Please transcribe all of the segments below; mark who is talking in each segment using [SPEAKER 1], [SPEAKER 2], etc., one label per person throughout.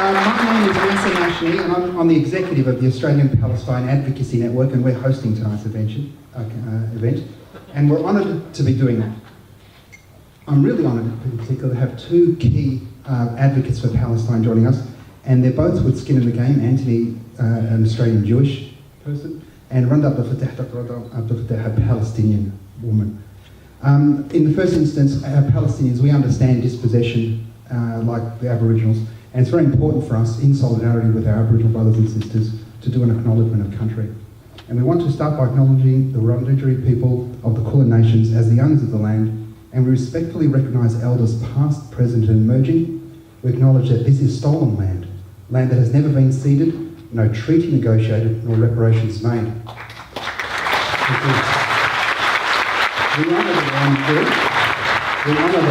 [SPEAKER 1] My name is Nasser Nashni, and I'm the executive of the Australian Palestine Advocacy Network, and we're hosting tonight's event. And we're honoured to be doing that. I'm really honoured in particular to have two key advocates for Palestine joining us, and they're both with skin in the game. Anthony, an Australian Jewish person, and Randa Abdel Fattah, Dr. Randa Abdel Fattah, a Palestinian woman. In the first instance, Palestinians, we understand dispossession like the Aboriginals, and it's very important for us, in solidarity with our Aboriginal brothers and sisters, to do an acknowledgement of country. And we want to start by acknowledging the Wurundjeri people of the Kulin Nations as the owners of the land, and we respectfully recognise elders past, present and emerging. We acknowledge that this is stolen land, land that has never been ceded, no treaty negotiated, nor reparations made. We honour the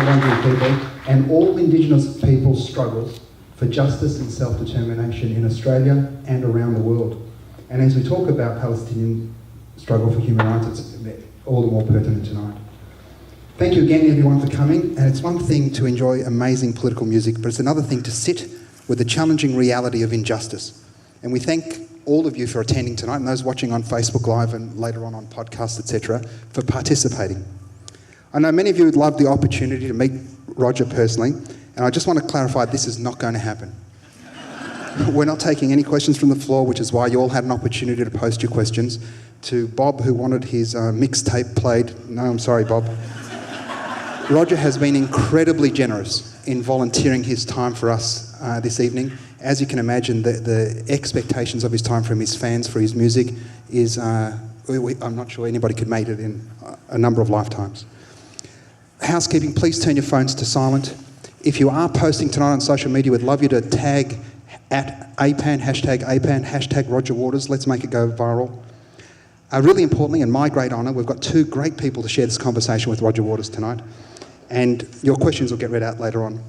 [SPEAKER 1] Wurundjeri people and all Indigenous people's struggles for justice and self-determination in Australia and around the world. And as we talk about Palestinian struggle for human rights, it's all the more pertinent tonight. Thank you again everyone for coming, and it's one thing to enjoy amazing political music, but it's another thing to sit with the challenging reality of injustice. And we thank all of you for attending tonight, and those watching on Facebook Live and later on podcasts, etc., for participating. I know many of you would love the opportunity to meet Roger personally, and I just want to clarify this is not going to happen. We're not taking any questions from the floor, which is why you all had an opportunity to post your questions. To Bob, who wanted his mixtape played, no, I'm sorry, Bob. Roger has been incredibly generous in volunteering his time for us this evening. As you can imagine, the expectations of his time from his fans for his music is, I'm not sure anybody could make it in a number of lifetimes. Housekeeping, please turn your phones to silent. If you are posting tonight on social media, we'd love you to tag at APAN, hashtag Roger Waters. Let's make it go viral. Really importantly, and my great honour, we've got two great people to share this conversation with Roger Waters tonight, and your questions will get read out later on.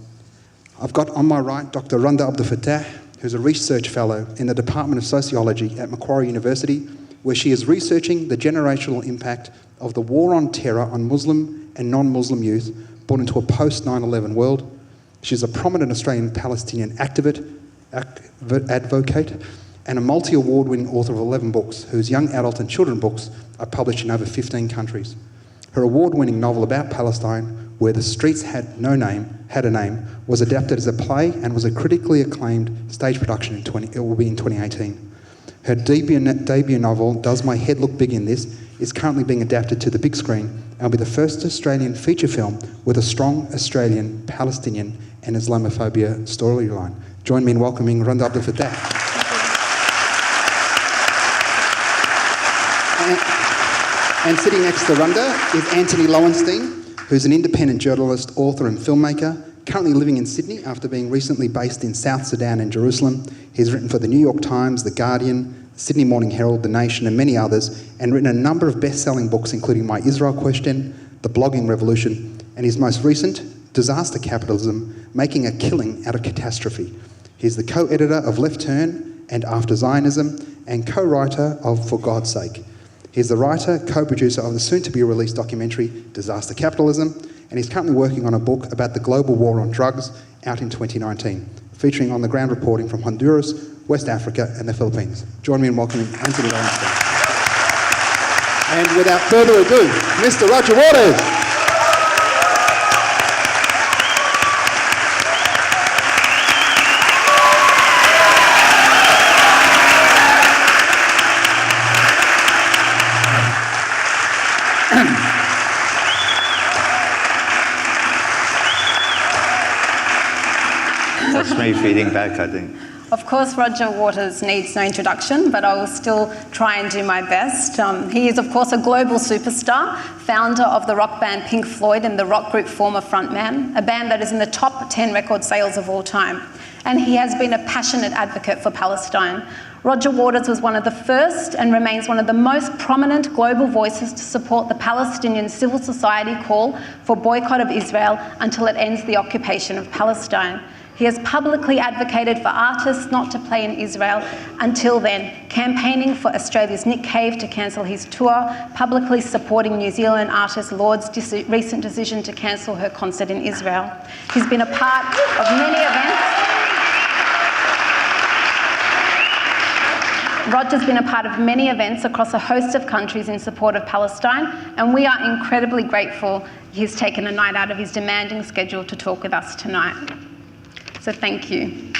[SPEAKER 1] I've got on my right Dr. Randa Abdel Fattah, who's a research fellow in the Department of Sociology at Macquarie University, where she is researching the generational impact of the war on terror on Muslim and non-Muslim youth born into a post-9/11 world. She's a prominent Australian Palestinian advocate and a multi-award-winning author of 11 books, whose young adult and children books are published in over 15 countries. Her award-winning novel about Palestine, Where the Streets Had a Name, was adapted as a play and was a critically acclaimed stage production in 2018. Her debut novel, Does My Head Look Big in This?, is currently being adapted to the big screen and will be the first Australian feature film with a strong Australian, Palestinian and Islamophobia storyline. Join me in welcoming Randa Abdel Fattah. And sitting next to Randa is Anthony Lowenstein, who's an independent journalist, author and filmmaker, currently living in Sydney after being recently based in South Sudan and Jerusalem. He's written for the New York Times, The Guardian, Sydney Morning Herald, The Nation and many others, and written a number of best-selling books including My Israel Question, The Blogging Revolution, and his most recent, Disaster Capitalism, Making a Killing Out of Catastrophe. He's the co-editor of Left Turn and After Zionism and co-writer of For God's Sake. He's the writer, co-producer of the soon-to-be-released documentary Disaster Capitalism, and he's currently working on a book about the global war on drugs out in 2019, featuring on-the-ground reporting from Honduras, West Africa and the Philippines. Join me in welcoming Anthony Lowenstein. And without further ado, Mr. Roger Waters.
[SPEAKER 2] That's me feeding back, I think.
[SPEAKER 3] Of course, Roger Waters needs no introduction, but I will still try and do my best. He is, of course, a global superstar, founder of the rock band Pink Floyd and the rock group former frontman, a band that is in the top 10 record sales of all time. And he has been a passionate advocate for Palestine. Roger Waters was one of the first and remains one of the most prominent global voices to support the Palestinian civil society call for boycott of Israel until it ends the occupation of Palestine. He has publicly advocated for artists not to play in Israel until then, campaigning for Australia's Nick Cave to cancel his tour, publicly supporting New Zealand artist Lord's recent decision to cancel her concert in Israel. He's been a part of many events. Roger's been a part of many events across a host of countries in support of Palestine, and we are incredibly grateful he's taken a night out of his demanding schedule to talk with us tonight. So thank you.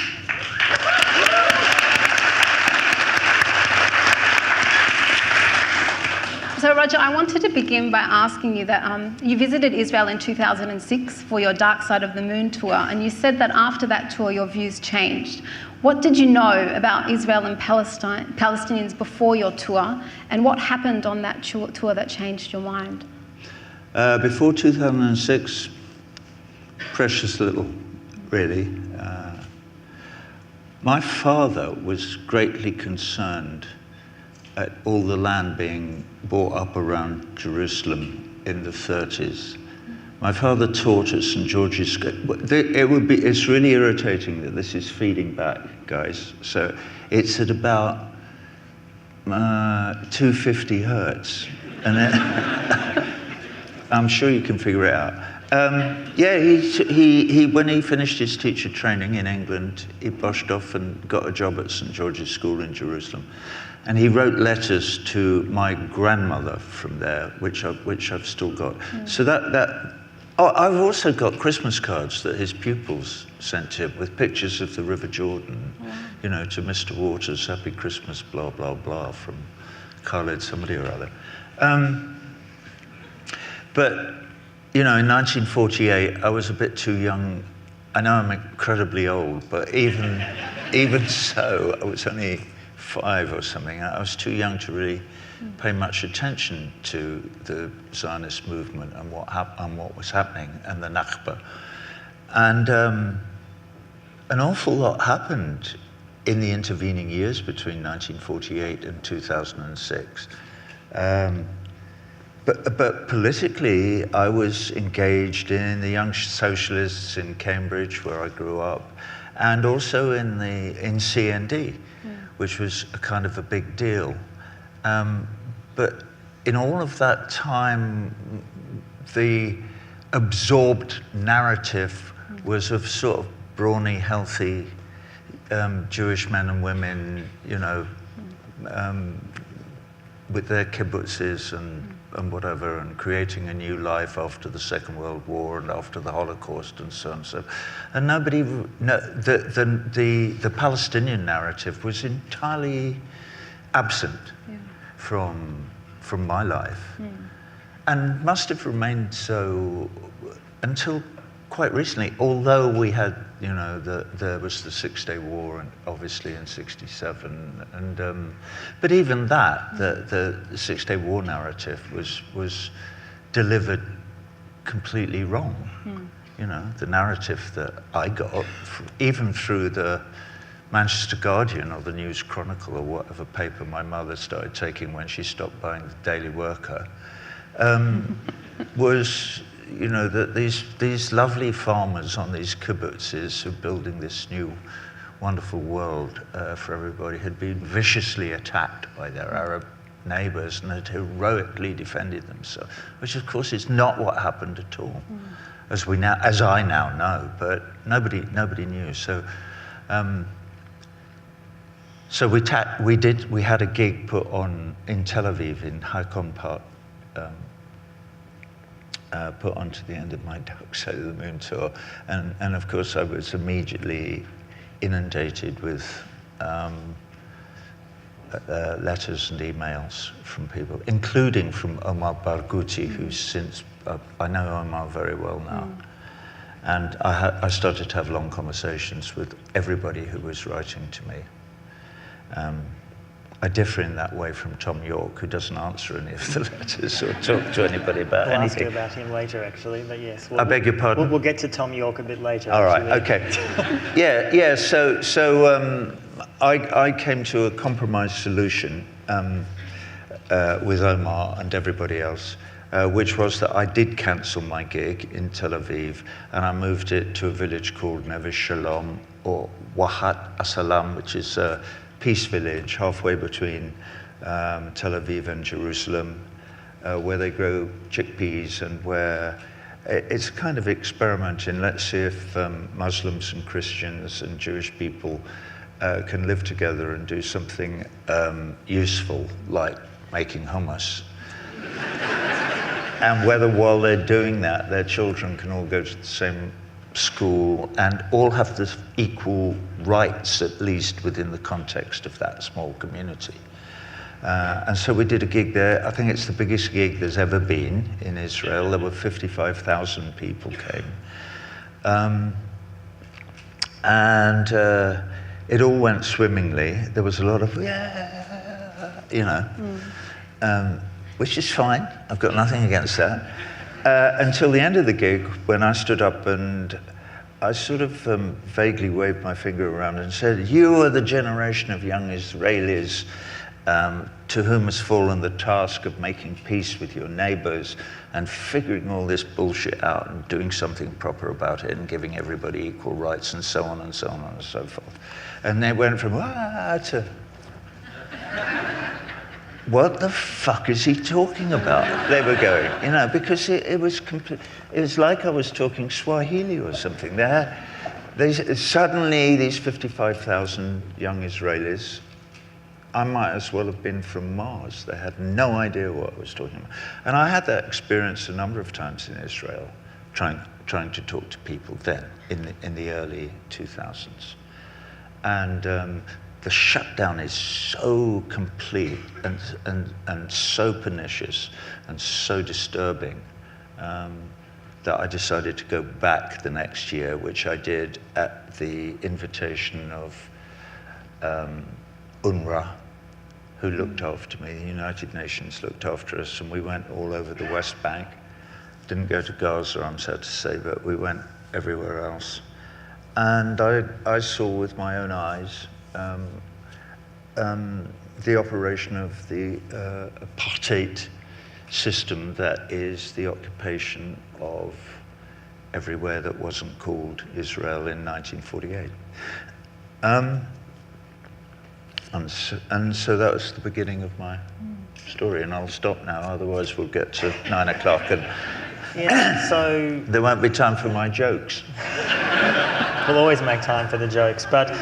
[SPEAKER 3] So Roger, I wanted to begin by asking you that you visited Israel in 2006 for your Dark Side of the Moon tour, and you said that after that tour your views changed. What did you know about Israel and Palestinians before your tour, and what happened on that tour that changed your mind?
[SPEAKER 2] Before 2006, precious little, really. My father was greatly concerned at all the land being bought up around Jerusalem in the 30s. My father taught at St. George's. It's really irritating that this is feeding back, guys. So it's at about 250 hertz. And then I'm sure you can figure it out. He when he finished his teacher training in England, he boshed off and got a job at St. George's School in Jerusalem. And he wrote letters to my grandmother from there, which I've still got. So I've also got Christmas cards that his pupils sent him with pictures of the River Jordan, you know, to Mr. Waters, Happy Christmas, blah, blah, blah, from Khaled, somebody or other. But, you know, in 1948, I was a bit too young. I know I'm incredibly old, but even so, I was only 5 or something. I was too young to really pay much attention to the Zionist movement and what was happening, and the Nakba. And an awful lot happened in the intervening years between 1948 and 2006. But politically, I was engaged in the Young Socialists in Cambridge, where I grew up, and also in CND, which was a kind of a big deal. But in all of that time, the absorbed narrative was of sort of brawny, healthy Jewish men and women, you know, with their kibbutzes and whatever, and creating a new life after the Second World War and after the Holocaust and so on. And nobody, the Palestinian narrative was entirely absent from my life, and must have remained so until quite recently. Although we had, you know, there was the Six-Day War, and obviously in '67, and but even that, the Six-Day War narrative was delivered completely wrong. You know, the narrative that I got, even through the Manchester Guardian or the News Chronicle or whatever paper my mother started taking when she stopped buying the Daily Worker, was, you know, that these lovely farmers on these kibbutzes are building this new wonderful world for everybody had been viciously attacked by their Arab neighbors and had heroically defended themselves, which of course is not what happened at all, as I now know, but nobody knew. So we had a gig put on in Tel Aviv in Haikon Park, put onto the end of my Dark Side of the Moon tour, and of course I was immediately inundated with letters and emails from people, including from Omar Barghouti, who's since, I know Omar very well now. And I started to have long conversations with everybody who was writing to me. I differ in that way from Tom York, who doesn't answer any of the letters or talk to anybody about
[SPEAKER 4] anything. We'll ask you about him later, actually, but yes.
[SPEAKER 2] I beg your pardon?
[SPEAKER 4] We'll get to Tom York a bit later.
[SPEAKER 2] All right, okay. Yeah, so I came to a compromise solution with Omar and everybody else, which was that I did cancel my gig in Tel Aviv, and I moved it to a village called Neve Shalom, or Wahat Asalam, which is a peace village halfway between Tel Aviv and Jerusalem, where they grow chickpeas and where it's a kind of experiment in, let's see if Muslims and Christians and Jewish people can live together and do something useful, like making hummus. And whether while they're doing that, their children can all go to the same school and all have the equal rights, at least within the context of that small community. And so we did a gig there. I think it's the biggest gig there's ever been in Israel. There were 55,000 people came. And it all went swimmingly. There was a lot of, yeah, you know, which is fine. I've got nothing against that. Until the end of the gig, when I stood up and I sort of vaguely waved my finger around and said, "You are the generation of young Israelis to whom has fallen the task of making peace with your neighbors and figuring all this bullshit out and doing something proper about it and giving everybody equal rights and so on and so on and so forth." And they went from, "Ah," to, "What the fuck is he talking about?" They were going, you know, because it was like I was talking Swahili or something. Suddenly, these 55,000 young Israelis, I might as well have been from Mars. They had no idea what I was talking about. And I had that experience a number of times in Israel, trying to talk to people then, in the early 2000s. And the shutdown is so complete and so pernicious and so disturbing that I decided to go back the next year, which I did at the invitation of UNRWA, who looked after me. The United Nations looked after us, and we went all over the West Bank. Didn't go to Gaza, I'm sad to say, but we went everywhere else. And I saw with my own eyes the operation of the apartheid system that is the occupation of everywhere that wasn't called Israel in 1948. And so that was the beginning of my story, and I'll stop now, otherwise we'll get to 9 o'clock and
[SPEAKER 4] so
[SPEAKER 2] there won't be time for my jokes.
[SPEAKER 4] we'll always make time for the jokes, but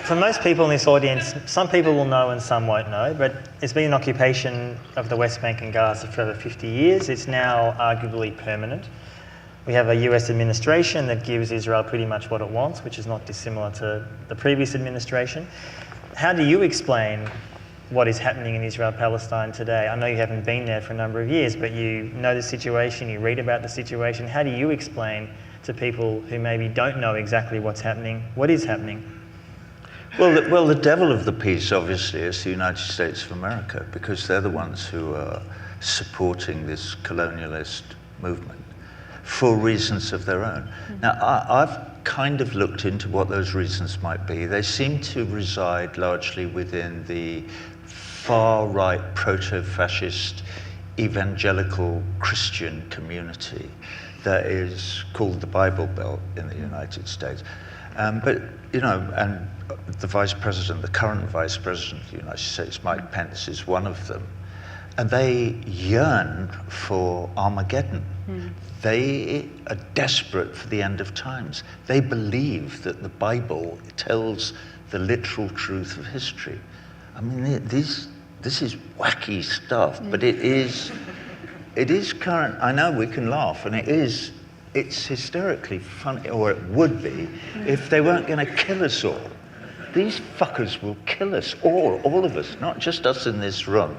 [SPEAKER 4] for most people in this audience, some people will know and some won't know, but it's been an occupation of the West Bank and Gaza for over 50 years. It's now arguably permanent. We have a US administration that gives Israel pretty much what it wants, which is not dissimilar to the previous administration. How do you explain what is happening in Israel-Palestine today? I know you haven't been there for a number of years, but you know the situation, you read about the situation. How do you explain to people who maybe don't know exactly what's happening, what is happening?
[SPEAKER 2] Well, the devil of the piece, obviously, is the United States of America, because they're the ones who are supporting this colonialist movement for reasons of their own. Now, I've kind of looked into what those reasons might be. They seem to reside largely within the far-right, proto-fascist, evangelical Christian community that is called the Bible Belt in the United States. But, you know, and the Vice President, the current Vice President of the United States, Mike Pence, is one of them. And they yearn for Armageddon. They are desperate for the end of times. They believe that the Bible tells the literal truth of history. I mean, this is wacky stuff, but it is current. I know we can laugh, and it's hysterically funny, or it would be, if they weren't going to kill us all. These fuckers will kill us all of us, not just us in this room.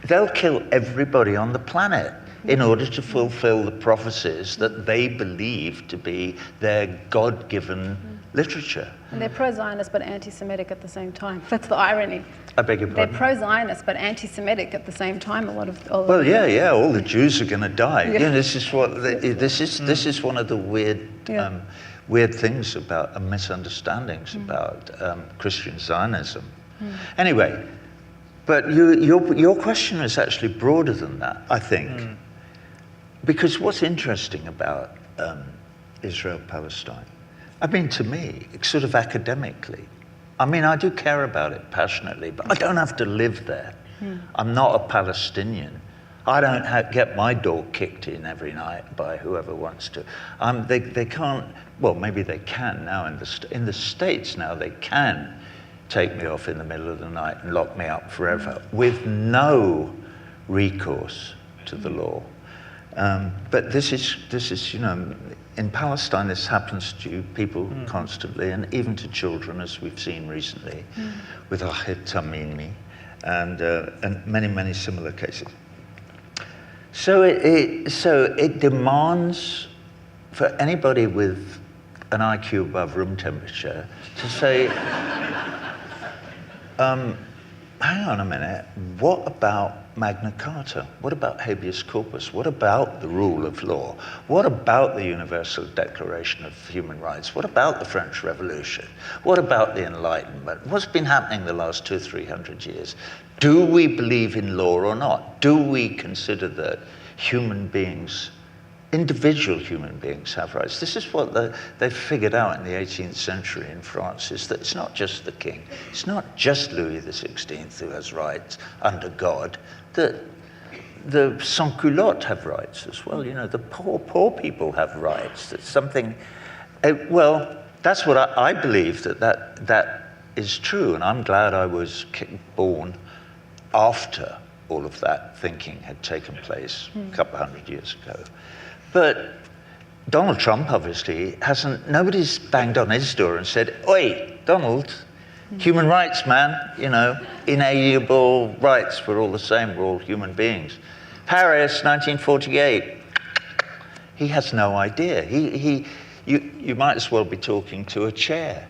[SPEAKER 2] They'll kill everybody on the planet in order to fulfill the prophecies that they believe to be their God-given literature.
[SPEAKER 3] And they're pro-Zionist but anti-Semitic at the same time. That's the irony.
[SPEAKER 2] I beg your pardon?
[SPEAKER 3] They're pro-Zionist but anti-Semitic at the same time. All
[SPEAKER 2] the Jews are going to die. Yeah. You know, this is one of the weird things about misunderstandings about Christian Zionism. Anyway, but your question is actually broader than that, I think, because what's interesting about Israel-Palestine, I mean, to me, sort of academically, I mean, I do care about it passionately, but I don't have to live there. I'm not a Palestinian. I don't get my door kicked in every night by whoever wants to. They can't. Well, maybe they can now in the States. Now they can take me off in the middle of the night and lock me up forever with no recourse to the law. But this is, you know, in Palestine, this happens to people constantly, and even to children, as we've seen recently, with Ahid Tamimi, and many, many similar cases. So it demands for anybody with an IQ above room temperature to say, hang on a minute, what about Magna Carta? What about habeas corpus? What about the rule of law? What about the Universal Declaration of Human Rights? What about the French Revolution? What about the Enlightenment? What's been happening the last 200 or 300 years? Do we believe in law or not? Do we consider that human beings, individual human beings, have rights? This is what they figured out in the 18th century in France, is that it's not just the king, it's not just Louis XVI who has rights under God, that the sans-culottes have rights as well. You know, the poor people have rights. That's something, well, that's what I believe, that is true, and I'm glad I was born after all of that thinking had taken place a couple of hundred years ago. But Donald Trump obviously nobody's banged on his door and said, "Oi, Donald, human rights, man, you know, inalienable rights, we're all the same, we're all human beings." Paris, 1948, he has no idea. You might as well be talking to a chair.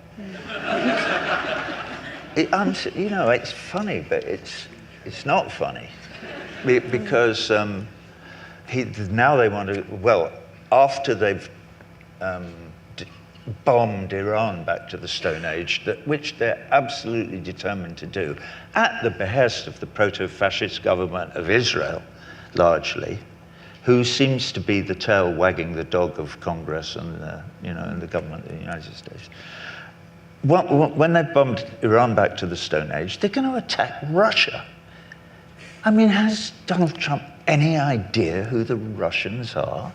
[SPEAKER 2] You know, it's funny, but it's not funny, because now they want to, well, after they've bombed Iran back to the Stone Age, which they're absolutely determined to do, at the behest of the proto-fascist government of Israel, largely, who seems to be the tail wagging the dog of Congress and and the government of the United States. When they bombed Iran back to the Stone Age, they're going to attack Russia. I mean, has Donald Trump any idea who the Russians are?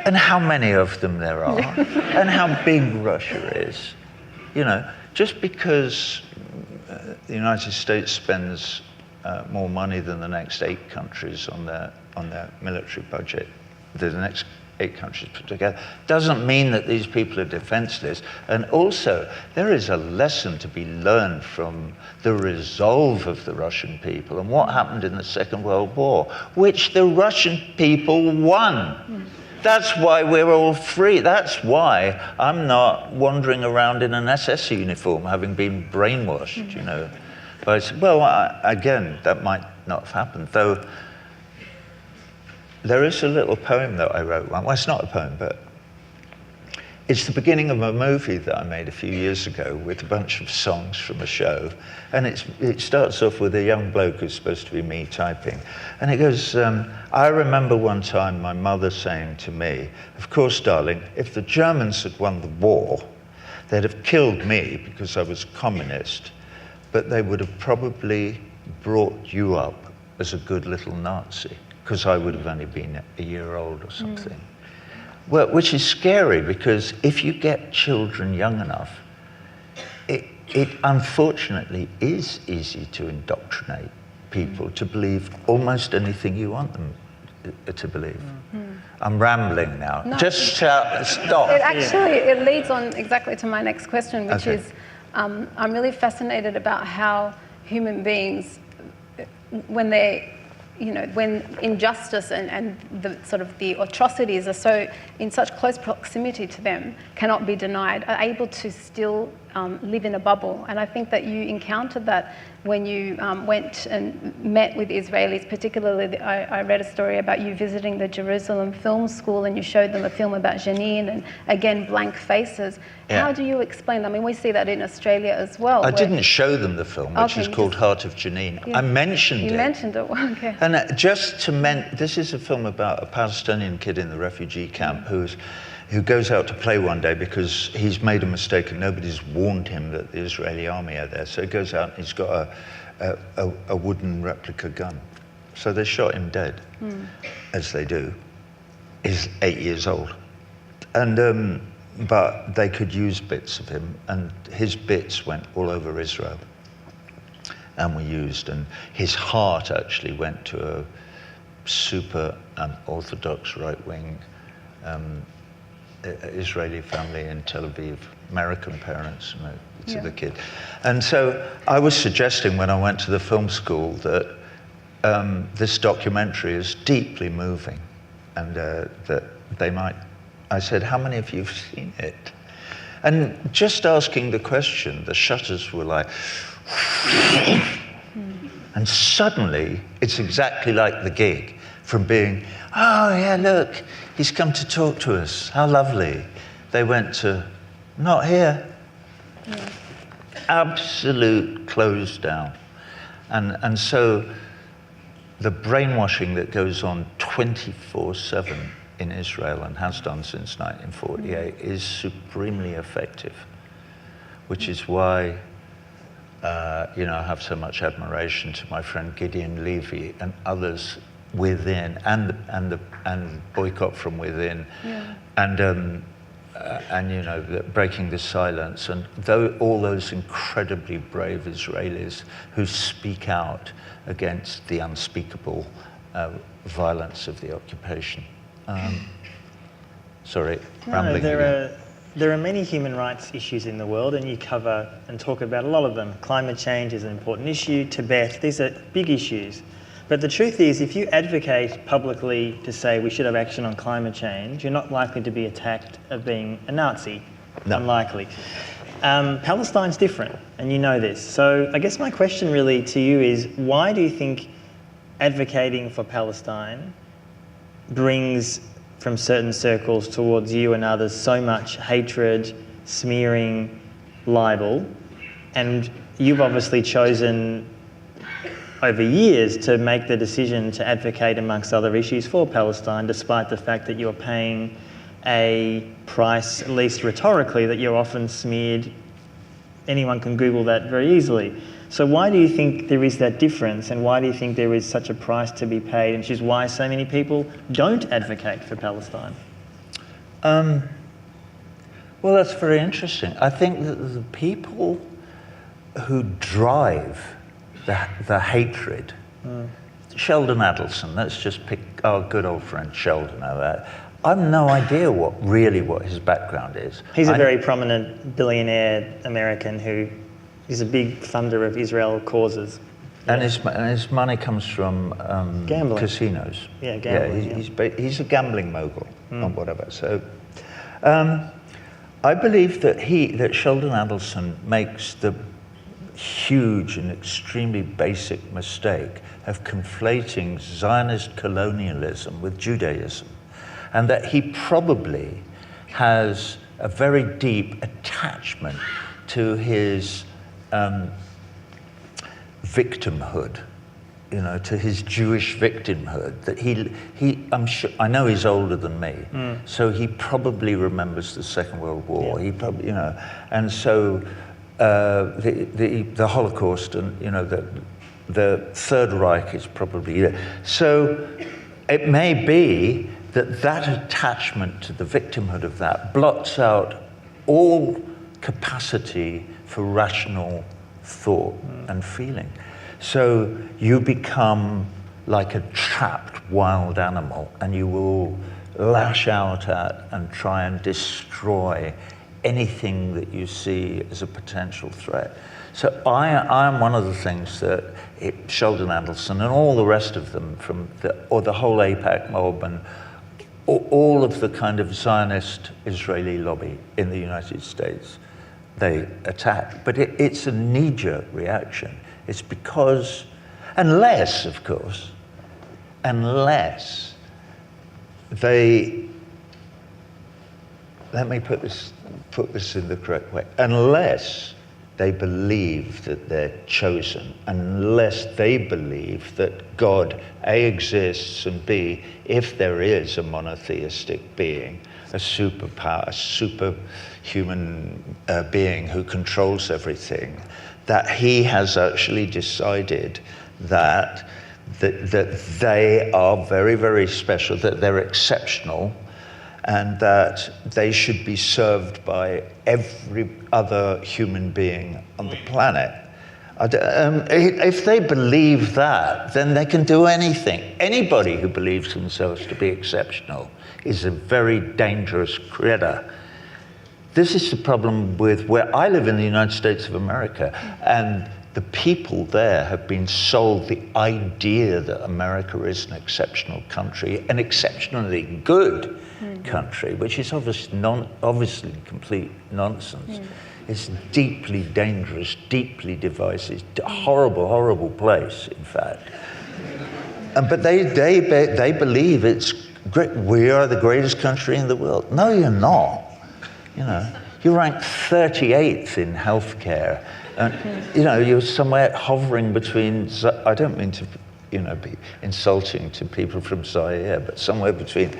[SPEAKER 2] And how many of them there are? And how big Russia is? You know, just because the United States spends more money than the next 8 countries on their military budget, the next 8 countries put together, doesn't mean that these people are defenseless. And also, there is a lesson to be learned from the resolve of the Russian people and what happened in the Second World War, which the Russian people won. That's why we're all free. That's why I'm not wandering around in an SS uniform, having been brainwashed, you know. But, well, again, that might not have happened, though. There is a little poem that I wrote. Well, it's not a poem, but it's the beginning of a movie that I made a few years ago with a bunch of songs from a show. And it starts off with a young bloke who's supposed to be me typing. And it goes, I remember one time my mother saying to me, "Of course, darling, if the Germans had won the war, they'd have killed me because I was communist, but they would have probably brought you up as a good little Nazi, because I would have only been a year old or something." Well, which is scary, because if you get children young enough, it unfortunately is easy to indoctrinate people to believe almost anything you want them to believe. I'm rambling now.
[SPEAKER 3] No.
[SPEAKER 2] Just stop.
[SPEAKER 3] It leads on exactly to my next question, which
[SPEAKER 2] Okay.
[SPEAKER 3] is, I'm really fascinated about how human beings, when when injustice and the sort of the atrocities are so in such close proximity to them, cannot be denied, are able to still live in a bubble. And I think that you encountered that when you went and met with Israelis. Particularly, I read a story about you visiting the Jerusalem Film School, and you showed them a film about Jenin, and again, blank faces.
[SPEAKER 2] Yeah.
[SPEAKER 3] How do you explain that? I mean, we see that in Australia as well.
[SPEAKER 2] I didn't show them the film, which is called Heart of Jenin.
[SPEAKER 3] Yeah.
[SPEAKER 2] I mentioned it.
[SPEAKER 3] You mentioned it, okay.
[SPEAKER 2] And just to this is a film about a Palestinian kid in the refugee camp who goes out to play one day because he's made a mistake and nobody's warned him that the Israeli army are there. So he goes out and he's got a wooden replica gun. So they shot him dead, as they do. He's 8 years old. And but they could use bits of him, and his bits went all over Israel and were used, and his heart actually went to a super Orthodox right-wing Israeli family in Tel Aviv, American parents, to the kid. And so I was suggesting when I went to the film school that this documentary is deeply moving, and that they might. I said, how many of you have seen it? And just asking the question, the shutters were like, and suddenly it's exactly like the gig, from being, oh yeah, look, he's come to talk to us, how lovely. They went to, not here. Yeah. Absolute close down. And so the brainwashing that goes on 24/7 in Israel and has done since 1948 is supremely effective, which is why I have so much admiration to my friend Gideon Levy and others within, and Boycott from Within, and breaking the silence, and all those incredibly brave Israelis who speak out against the unspeakable violence of the occupation. Rambling.
[SPEAKER 4] There are many human rights issues in the world, and you cover and talk about a lot of them. Climate change is an important issue, Tibet, these are big issues. But the truth is, if you advocate publicly to say we should have action on climate change, you're not likely to be attacked of being a Nazi. No. Unlikely. Palestine's different, and you know this. So I guess my question really to you is, why do you think advocating for Palestine brings, from certain circles towards you and others, so much hatred, smearing, libel? And you've obviously chosen over years to make the decision to advocate, amongst other issues, for Palestine, despite the fact that you're paying a price, at least rhetorically, that you're often smeared. Anyone can Google that very easily. So why do you think there is that difference, and why do you think there is such a price to be paid, and which is why so many people don't advocate for Palestine?
[SPEAKER 2] Well, that's very interesting. I think that the people who drive the hatred, Sheldon Adelson, let's just pick our good old friend Sheldon over. I have no idea what his background is.
[SPEAKER 4] He's a very prominent billionaire American who is a big funder of Israel causes.
[SPEAKER 2] And his money comes from
[SPEAKER 4] gambling.
[SPEAKER 2] Casinos.
[SPEAKER 4] Yeah, gambling.
[SPEAKER 2] He's a gambling mogul or whatever. So I believe that Sheldon Adelson makes the huge and extremely basic mistake of conflating Zionist colonialism with Judaism, and that he probably has a very deep attachment to his victimhood, to his Jewish victimhood. That I'm sure, I know he's older than me, so he probably remembers the Second World War. Yeah. He probably, and so the Holocaust and the Third Reich is probably there. So it may be that attachment to the victimhood of that blots out all capacity for rational thought and feeling. So you become like a trapped wild animal, and you will lash out at and try and destroy anything that you see as a potential threat. So I am one of the things that Sheldon Adelson and all the rest of them, or the whole APAC mob and all of the kind of Zionist Israeli lobby in the United States, they attack. But it's a knee-jerk reaction. It's because, unless they, let me put this in the correct way, unless they believe that they're chosen, unless they believe that God, A, exists, and B, if there is a monotheistic being, a superpower, a superhuman being who controls everything, that he has actually decided that they are very, very special, that they're exceptional, and that they should be served by every other human being on the planet. If they believe that, then they can do anything. Anybody who believes themselves to be exceptional is a very dangerous critter. This is the problem with where I live in the United States of America, and the people there have been sold the idea that America is an exceptional country, an exceptionally good country, which is obviously complete nonsense. It's deeply dangerous, deeply divisive, horrible, horrible place, in fact. But they believe it's great. We are the greatest country in the world. No, you're not. You know, you're ranked 38th in healthcare. And, you know, you're somewhere hovering between, I don't mean to, you know, be insulting to people from Zaire, but somewhere between,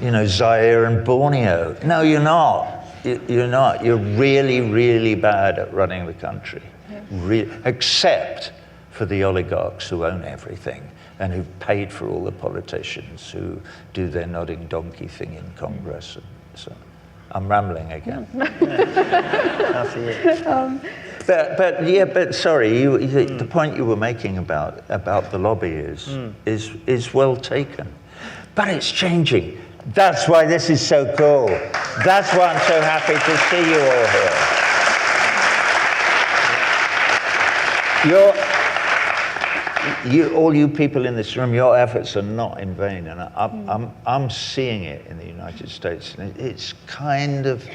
[SPEAKER 2] you know, Zaire and Borneo. No, you're not. You're not. You're really, really bad at running the country, except for the oligarchs who own everything and who've paid for all the politicians who do their nodding donkey thing in Congress. And so I'm rambling again. But sorry, the point you were making about the lobby is well taken, but it's changing. That's why this is so cool. That's why I'm so happy to see you all here. All you people in this room, your efforts are not in vain, and I'm seeing it in the United States, and it's kind of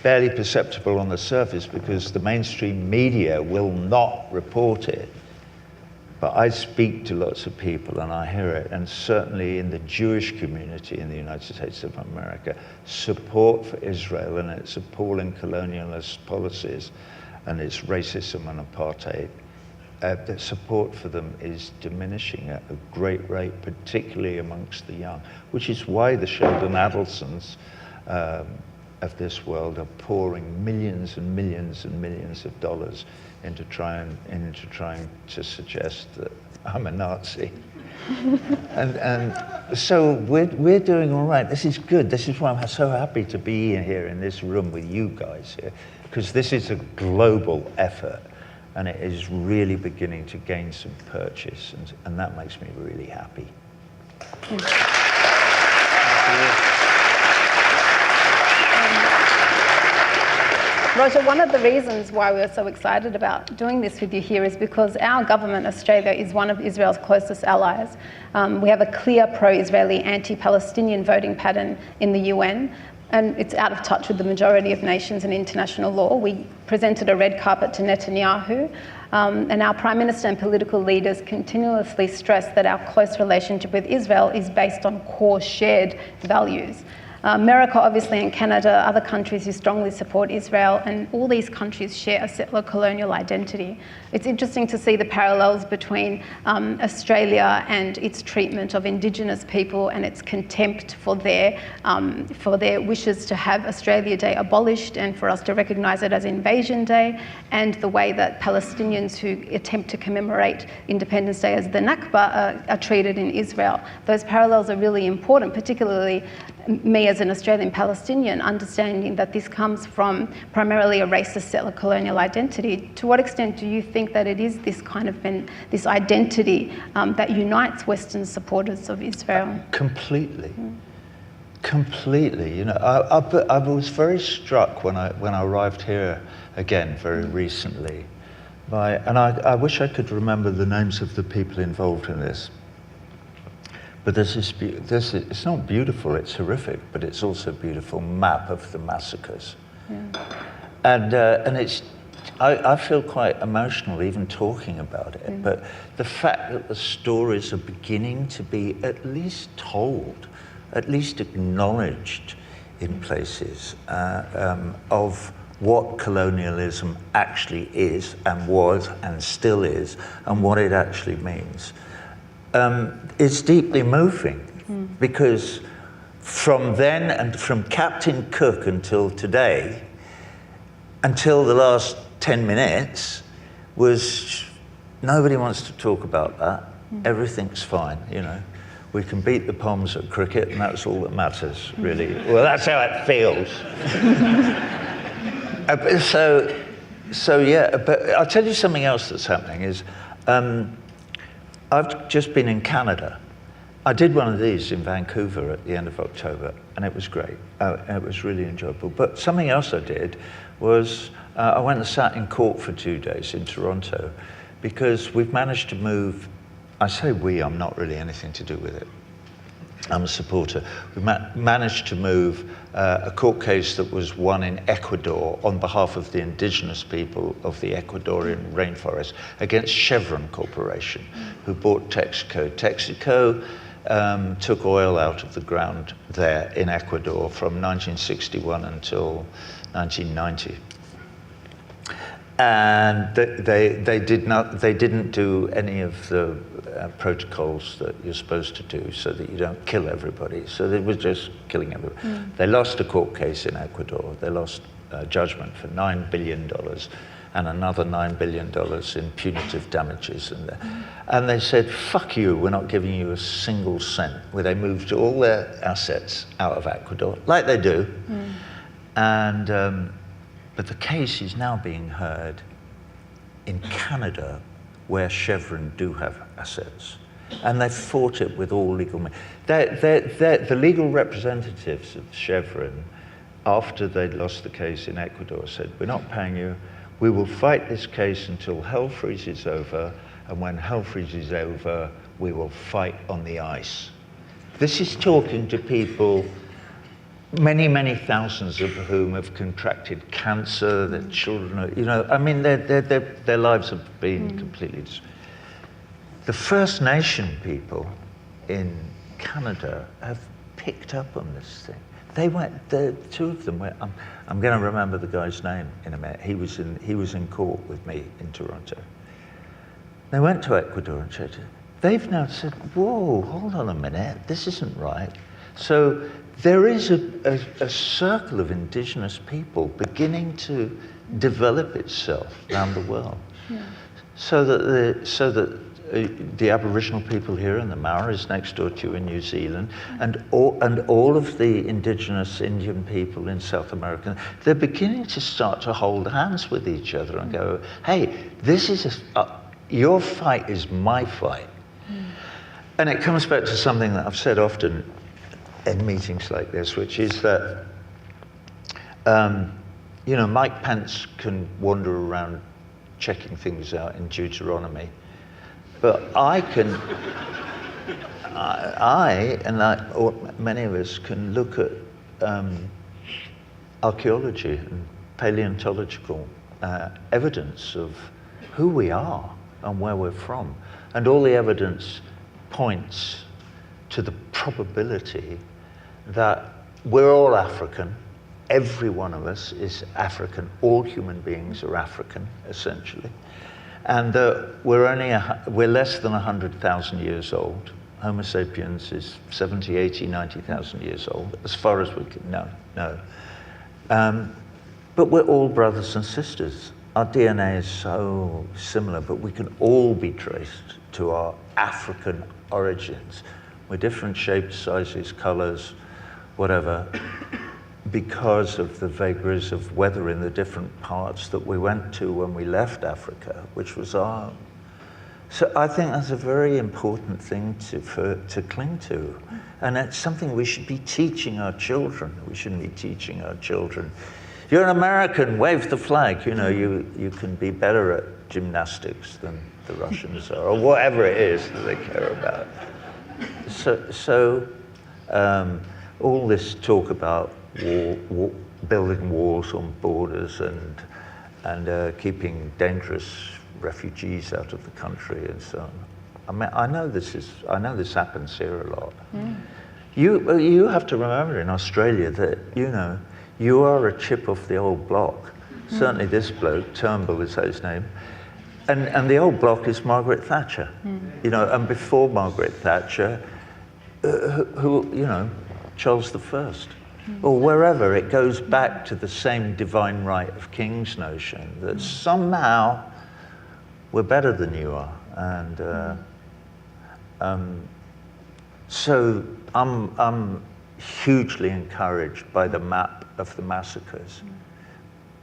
[SPEAKER 2] barely perceptible on the surface because the mainstream media will not report it. But I speak to lots of people and I hear it, and certainly in the Jewish community in the United States of America, support for Israel and its appalling colonialist policies and its racism and apartheid, the support for them is diminishing at a great rate, particularly amongst the young, which is why the Sheldon Adelsons of this world are pouring millions and millions and millions of dollars into trying to suggest that I'm a Nazi. and so we're doing all right. This is good. This is why I'm so happy to be here in this room with you guys here, because this is a global effort and it is really beginning to gain some purchase, and that makes me really happy.
[SPEAKER 3] Roger, one of the reasons why we're so excited about doing this with you here is because our government, Australia, is one of Israel's closest allies. We have a clear pro-Israeli, anti-Palestinian voting pattern in the UN, and it's out of touch with the majority of nations and international law. We presented a red carpet to Netanyahu, and our Prime Minister and political leaders continuously stress that our close relationship with Israel is based on core shared values. America, obviously, and Canada, other countries who strongly support Israel, and all these countries share a settler colonial identity. It's interesting to see the parallels between Australia and its treatment of Indigenous people and its contempt for their wishes to have Australia Day abolished and for us to recognise it as Invasion Day, and the way that Palestinians who attempt to commemorate Independence Day as the Nakba are treated in Israel. Those parallels are really important, particularly me as an Australian Palestinian, understanding that this comes from primarily a racist settler colonial identity. To what extent do you think that it is this kind of this identity that unites Western supporters of Israel?
[SPEAKER 2] Completely. Completely. You know, I was very struck when I arrived here again very recently and I wish I could remember the names of the people involved in this. But it's not beautiful, it's horrific, but it's also a beautiful map of the massacres. Yeah. And I feel quite emotional even talking about it. Yeah. But the fact that the stories are beginning to be at least told, at least acknowledged in places of what colonialism actually is and was and still is and what it actually means. It's deeply moving because from then and from Captain Cook until today, until the last 10 minutes, was nobody wants to talk about that. Everything's fine, you know. we can beat the Poms at cricket, and that's all that matters, really. Well, that's how it feels. So yeah, but I'll tell you something else that's happening is, I've just been in Canada. I did one of these in Vancouver at the end of October, and it was great. It was really enjoyable. But something else I did was I went and sat in court for 2 days in Toronto, because we've managed to move. I say we, I'm not really anything to do with it. I'm a supporter. We managed to move a court case that was won in Ecuador on behalf of the indigenous people of the Ecuadorian rainforest against Chevron Corporation, who bought Texaco. Texaco took oil out of the ground there in Ecuador from 1961 until 1990. And they didn't do any of the protocols that you're supposed to do, so that you don't kill everybody. So they were just killing everybody. They lost a court case in Ecuador. They lost judgment for $9 billion and another $9 billion in punitive damages. And they said, fuck you, we're not giving you a single cent. Where they moved all their assets out of Ecuador, like they do. And but the case is now being heard in Canada, where Chevron do have assets. And they've fought it with all legal means. The legal representatives of Chevron, after they'd lost the case in Ecuador, said, we're not paying you. We will fight this case until hell freezes over, and when hell freezes over, we will fight on the ice. This is talking to people, many thousands of whom have contracted cancer, their children, you know, I mean, their lives have been completely destroyed. The First Nation people in Canada have picked up on this thing. They went, the two of them went, I'm going to remember the guy's name in a minute. He was in court with me in Toronto. They went to Ecuador and said, they've now said, whoa, hold on a minute, this isn't right. So there is a circle of indigenous people beginning to develop itself around the world. So that the Aboriginal people here and the Maoris next door to you in New Zealand, and all of the indigenous Indian people in South America, they're beginning to start to hold hands with each other and go, hey, this is your fight is my fight. And it comes back to something that I've said often in meetings like this, which is that, you know, Mike Pence can wander around checking things out in Deuteronomy, but I can, many of us can look at archaeology and paleontological evidence of who we are and where we're from, and all the evidence points to the probability that we're all African. Every one of us is African. All human beings are African, essentially. And we're less than 100,000 years old. Homo sapiens is 70, 80, 90,000 years old, as far as we can know. But we're all brothers and sisters. Our DNA is so similar, but we can all be traced to our African origins. We're different shapes, sizes, colors, whatever, because of the vagaries of weather in the different parts that we went to when we left Africa, which was our. So I think that's a very important thing to cling to. And it's something we should be teaching our children. We shouldn't be teaching our children, you're an American, wave the flag. You know, you can be better at gymnastics than the Russians are, or whatever it is that they care about. So all this talk about building walls on borders and keeping dangerous refugees out of the country and so on. I mean, I know this happens here a lot. You have to remember in Australia that, you know, you are a chip off the old block. Certainly this bloke, Turnbull is his name, and the old block is Margaret Thatcher. You know, and before Margaret Thatcher, who you know, Charles I, or wherever, it goes back to the same divine right of kings notion that somehow we're better than you are, and So I'm hugely encouraged by the map of the massacres,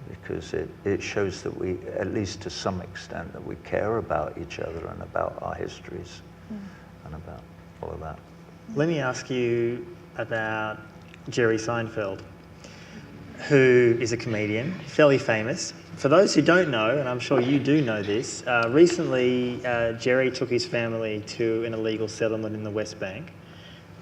[SPEAKER 2] because it shows that we, at least to some extent, that we care about each other and about our histories and about all of that.
[SPEAKER 4] Let me ask you about Jerry Seinfeld, who is a comedian, fairly famous. For those who don't know, and I'm sure you do know this, recently Jerry took his family to an illegal settlement in the West Bank,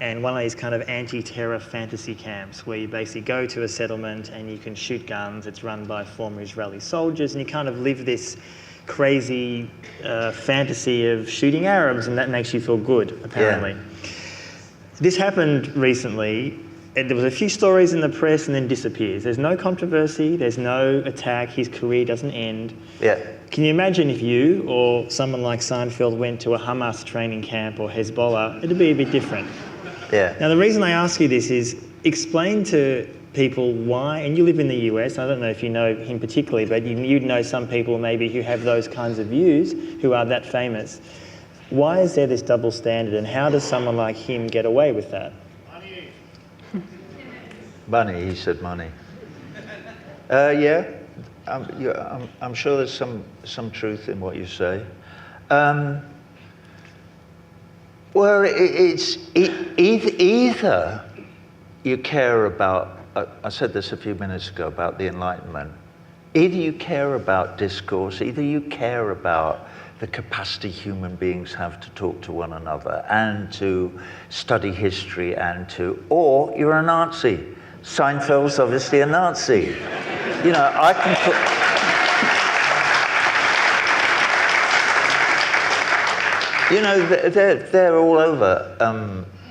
[SPEAKER 4] and one of these kind of anti-terror fantasy camps where you basically go to a settlement and you can shoot guns. It's run by former Israeli soldiers, and you kind of live this crazy fantasy of shooting Arabs, and that makes you feel good, apparently.
[SPEAKER 2] Yeah.
[SPEAKER 4] This happened recently. There was a few stories in the press and then disappears. There's no controversy, there's no attack, his career doesn't end.
[SPEAKER 2] Yeah.
[SPEAKER 4] Can you imagine if you or someone like Seinfeld went to a Hamas training camp or Hezbollah? It'd be a bit different.
[SPEAKER 2] Yeah.
[SPEAKER 4] Now, the reason I ask you this is explain to people why, and you live in the US, I don't know if you know him particularly, but you'd know some people maybe who have those kinds of views, who are that famous. Why is there this double standard, and how does someone like him get away with that?
[SPEAKER 2] Money, he said money. Yeah, I'm sure there's some truth in what you say. Well, it's either you care about, I said this a few minutes ago about the Enlightenment, either you care about discourse, either you care about the capacity human beings have to talk to one another and to study history or you're a Nazi. Seinfeld's obviously a Nazi. You know, I can put... You know, they're all over.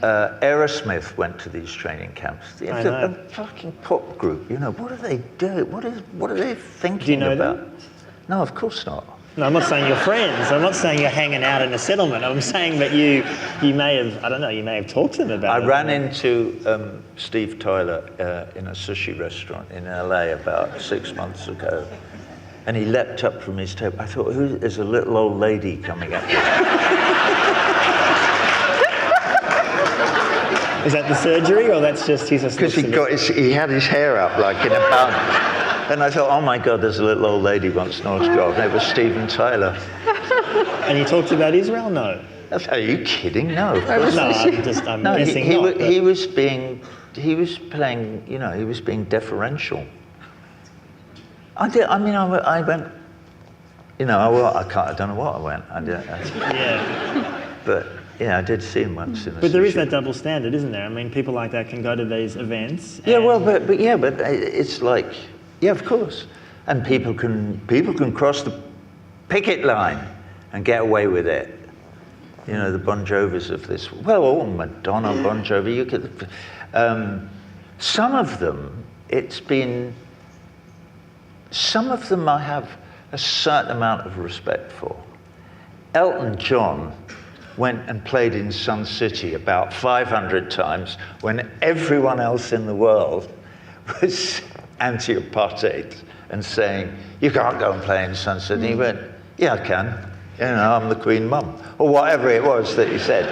[SPEAKER 2] Aerosmith went to these training camps. It's a fucking pop group. You know, what do they do? What are they thinking about?
[SPEAKER 4] Do you know them?
[SPEAKER 2] No, of course not.
[SPEAKER 4] No, I'm not saying you're friends. I'm not saying you're hanging out in a settlement. I'm saying that you may have, I don't know, you may have talked to them about it.
[SPEAKER 2] I ran into Steve Tyler in a sushi restaurant in LA about 6 months ago, and he leapt up from his table. I thought, who is a little old lady coming up here?
[SPEAKER 4] Is that the surgery, or that's just he's just...
[SPEAKER 2] Because he had his hair up like in a bun. And I thought, oh my God, there's a little old lady wants an autograph. And it was Steven Tyler.
[SPEAKER 4] And you talked about Israel? No.
[SPEAKER 2] Are you kidding? No.
[SPEAKER 4] I'm guessing not.
[SPEAKER 2] He was playing, you know, he was being deferential. I went, you know, I don't know what I went.
[SPEAKER 4] Yeah.
[SPEAKER 2] But yeah, I did see him once in a
[SPEAKER 4] But there is
[SPEAKER 2] sushi.
[SPEAKER 4] that double standard, isn't there? I mean, people like that can go to these events.
[SPEAKER 2] Yeah, well, but it's like, yeah, of course. And people can cross the picket line and get away with it. You know, the Bon Jovis of this. Well, Madonna, Bon Jovi. You could. Some of them, some of them I have a certain amount of respect for. Elton John went and played in Sun City about 500 times when everyone else in the world was anti-apartheid and saying, you can't go and play in Sun City. He went, yeah, I can. You know, I'm the Queen Mum. Or whatever it was that he said.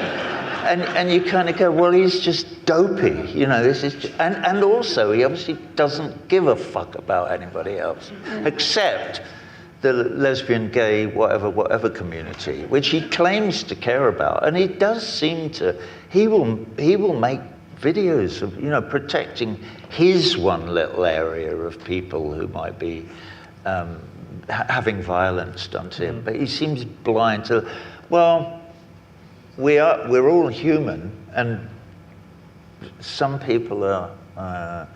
[SPEAKER 2] And you kind of go, well, he's just dopey. You know, this is... And also, he obviously doesn't give a fuck about anybody else, except the lesbian, gay, whatever community, which he claims to care about. And he does seem to... He will make videos of, you know, protecting his one little area of people who might be having violence done to him. But he seems blind to, well, we're all human, and some people are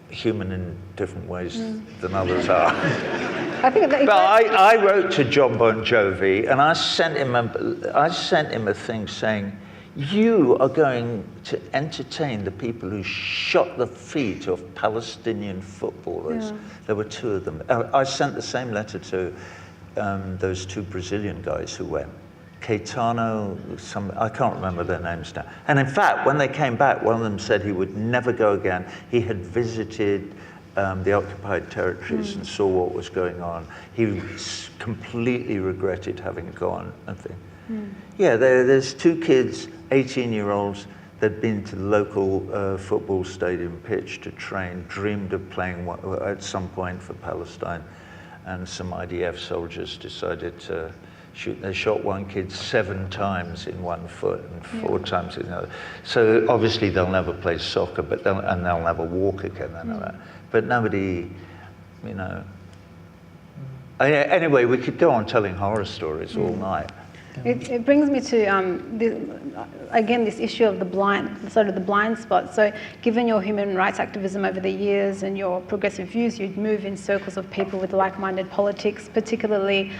[SPEAKER 2] human in different ways than others are.
[SPEAKER 5] I think that
[SPEAKER 2] But I wrote to John Bon Jovi, and I sent him a thing saying, you are going to entertain the people who shot the feet of Palestinian footballers. Yeah. There were two of them. I sent the same letter to those two Brazilian guys who went. Caetano, I can't remember their names now. And in fact, when they came back, one of them said he would never go again. He had visited the occupied territories and saw what was going on. He completely regretted having gone and things. Yeah, there's two kids, 18-year-olds, that'd been to the local football stadium pitch to train, dreamed of playing at some point for Palestine, and some IDF soldiers decided to shoot. They shot one kid 7 times in one foot and 4 times in the other. So obviously they'll never play soccer, but they'll never walk again. But nobody, you know. Anyway, we could go on telling horror stories all night.
[SPEAKER 3] It brings me to again this issue of the blind spot. So, given your human rights activism over the years and your progressive views, you'd move in circles of people with like-minded politics, particularly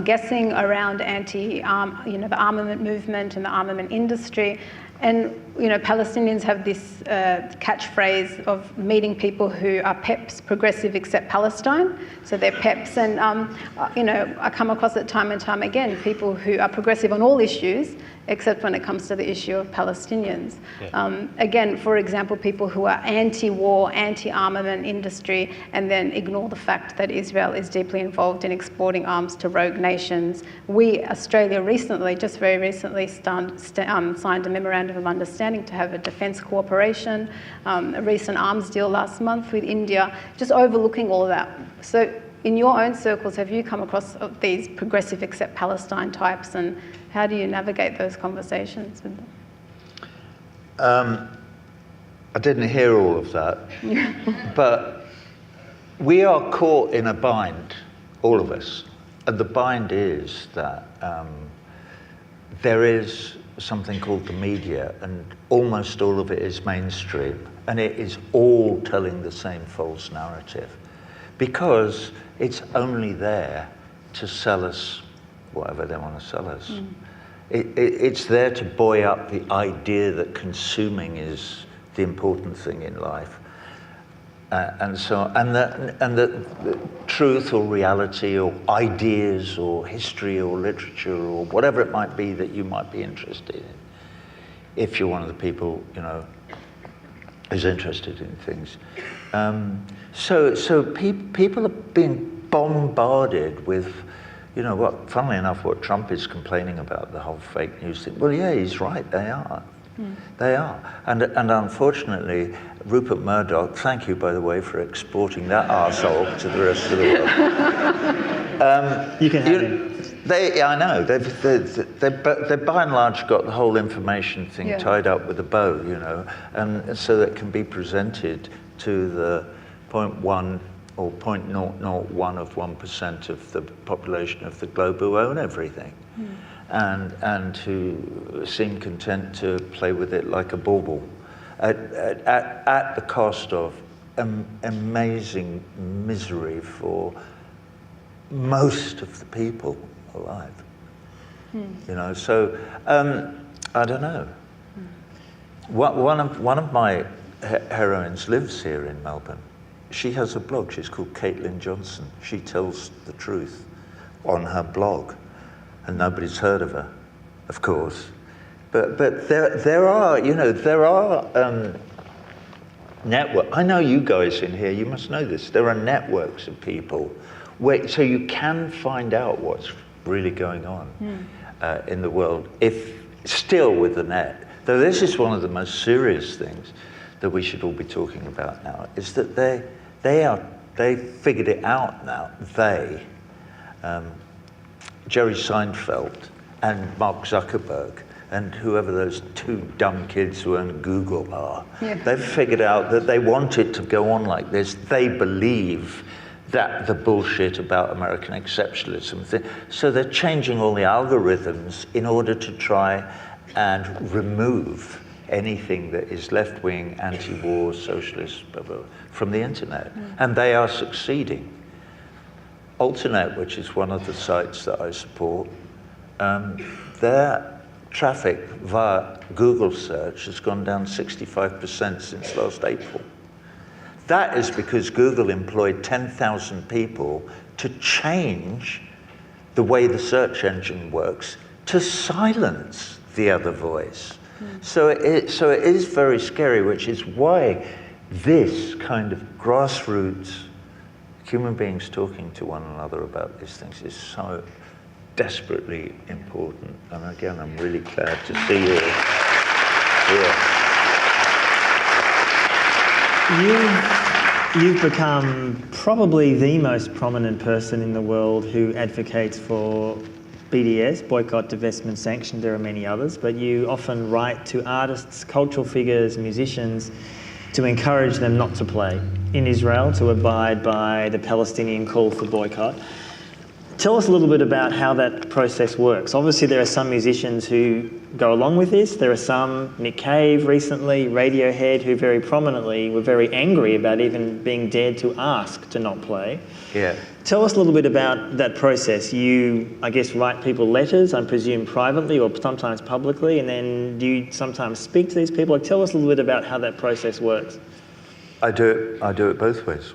[SPEAKER 3] guessing around the armament movement and the armament industry. And Palestinians have this catchphrase of meeting people who are PEPs, progressive except Palestine. So they're PEPs, and I come across it time and time again, people who are progressive on all issues, except when it comes to the issue of Palestinians. Yeah. Again, for example, people who are anti-war, anti-armament industry, and then ignore the fact that Israel is deeply involved in exporting arms to rogue nations. Australia very recently signed a memorandum of understanding to have a defence cooperation, a recent arms deal last month with India, just overlooking all of that. So in your own circles, have you come across these progressive except Palestine types, and how do you navigate those conversations with them?
[SPEAKER 2] I didn't hear all of that, but we are caught in a bind, all of us. And the bind is that there is something called the media, and almost all of it is mainstream, and it is all telling the same false narrative, because it's only there to sell us whatever they want to sell us. It's there to buoy up the idea that consuming is the important thing in life, and the truth or reality or ideas or history or literature or whatever it might be that you might be interested in, if you're one of the people who's interested in things. So people are being bombarded with, funnily enough, what Trump is complaining about, the whole fake news thing. Well, yeah, he's right, they are. They are. And unfortunately, Rupert Murdoch, thank you, by the way, for exporting that arsehole to the rest of the world.
[SPEAKER 4] You can have him.
[SPEAKER 2] I know. They've by and large got the whole information thing tied up with a bow, and so that can be presented to the 0.1 or 0.001 of 1% of the population of the globe who own everything, and who seem content to play with it like a bauble, at the cost of amazing misery for most of the people alive. So I don't know. One of my heroines lives here in Melbourne. She has a blog. She's called Caitlin Johnson. She tells the truth on her blog, and nobody's heard of her, of course. But there are network. I know you guys in here. You must know this. There are networks of people so you can find out what's really going on in the world, if still with the net. Though this is one of the most serious things that we should all be talking about now, is that they figured it out now. Jerry Seinfeld and Mark Zuckerberg and whoever those 2 dumb kids who own Google are, they've figured out that they want it to go on like this. They believe that the bullshit about American exceptionalism thing. So they're changing all the algorithms in order to try and remove anything that is left-wing, anti-war, socialist, blah, blah, from the internet. And they are succeeding. Alternet, which is one of the sites that I support, their traffic via Google search has gone down 65% since last April. That is because Google employed 10,000 people to change the way the search engine works to silence the other voice. So it is very scary, which is why this kind of grassroots human beings talking to one another about these things is so desperately important. And again, I'm really glad to see you here.
[SPEAKER 4] You've become probably the most prominent person in the world who advocates for BDS, boycott, divestment, sanction. There are many others, but you often write to artists, cultural figures, musicians, to encourage them not to play in Israel, to abide by the Palestinian call for boycott. Tell us a little bit about how that process works. Obviously, there are some musicians who go along with this. There are some, Nick Cave recently, Radiohead, who very prominently were very angry about even being dared to ask to not play.
[SPEAKER 2] Yeah.
[SPEAKER 4] Tell us a little bit about that process. You, I guess, write people letters, I presume privately or sometimes publicly, and then do you sometimes speak to these people? Tell us a little bit about how that process works.
[SPEAKER 2] I do it both ways.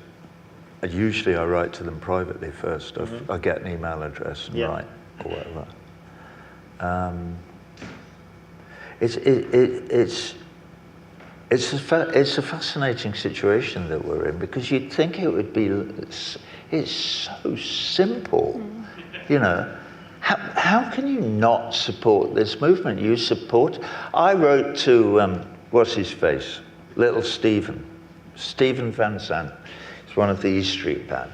[SPEAKER 2] Usually I write to them privately first. I get an email address and write or whatever. It's a fascinating situation that we're in, because you'd think it would be. It's so simple, you know. How can you not support this movement? You support. I wrote to what's his face, Little Stephen Van Sant. One of the E Street Band.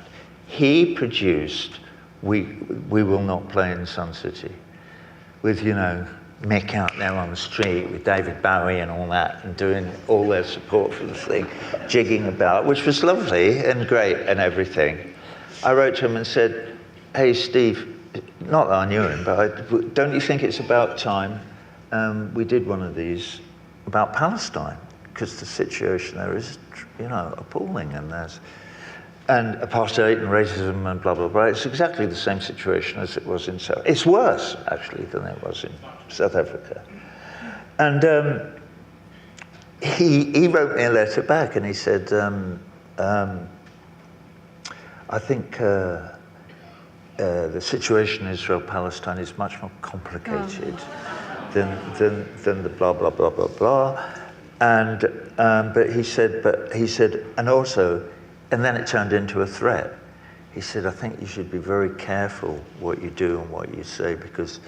[SPEAKER 2] He produced We Will Not Play in Sun City with, you know, Mick out there on the street with David Bowie and all that, and doing all their support for the thing, jigging about, which was lovely and great and everything. I wrote to him and said, hey Steve, not that I knew him, but don't you think it's about time we did one of these about Palestine? Because the situation there is, you know, appalling, and apartheid and racism and blah, blah, blah. It's exactly the same situation as it was in South. It's worse, actually, than it was in South Africa. And he wrote me a letter back, and he said, I think the situation in Israel-Palestine is much more complicated than the blah, blah, blah, blah, blah. And but he said, and also, and then it turned into a threat. He said, I think you should be very careful what you do and what you say, because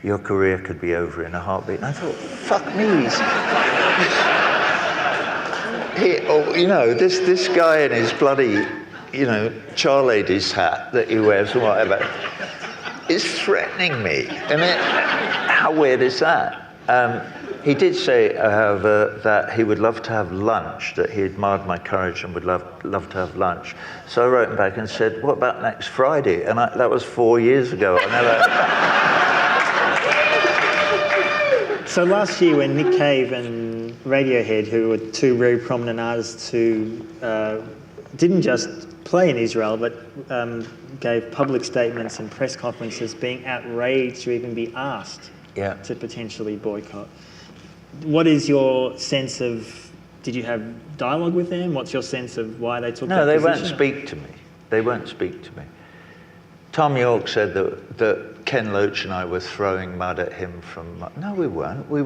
[SPEAKER 2] your career could be over in a heartbeat. And I thought, fuck me. You know, this guy in his bloody, you know, Charlady's hat that he wears or whatever is threatening me. I mean, how weird is that? He did say, however, that he would love to have lunch, that he admired my courage and would love to have lunch. So I wrote him back and said, what about next Friday? And that was 4 years ago.
[SPEAKER 4] So last year when Nick Cave and Radiohead, who were two very prominent artists who didn't just play in Israel, but gave public statements and press conferences being outraged to even be asked to potentially boycott. What is your sense of, did you have dialogue with them? What's your sense of why they took that position?
[SPEAKER 2] No, they won't speak to me. They won't speak to me. Tom York said that Ken Loach and I were throwing mud at him from... No, we weren't. We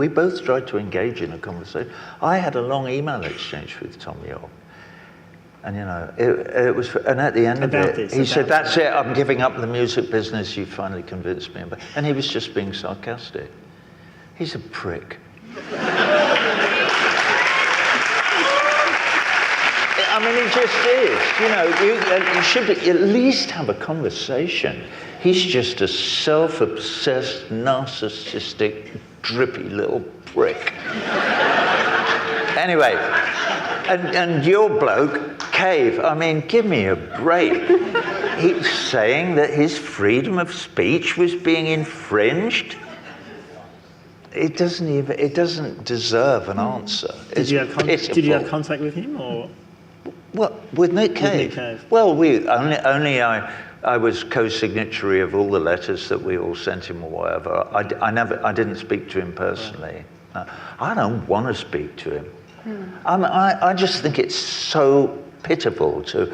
[SPEAKER 2] both tried to engage in a conversation. I had a long email exchange with Tom York. And, you know, it was... And at the end of it, he said, that's it, I'm giving up the music business, you finally convinced me. And he was just being sarcastic. He's a prick. I mean, he just is. You know, you should at least have a conversation. He's just a self-obsessed, narcissistic, drippy little prick. Anyway, and your bloke, Cave, I mean, give me a break. He's saying that his freedom of speech was being infringed. It doesn't deserve an answer.
[SPEAKER 4] Did you have contact with him, or?
[SPEAKER 2] Well, with Nick Cave.
[SPEAKER 4] With Nick Cave.
[SPEAKER 2] Well, I was co-signatory of all the letters that we all sent him or whatever. I didn't speak to him personally. I don't want to speak to him. I just think it's so pitiful to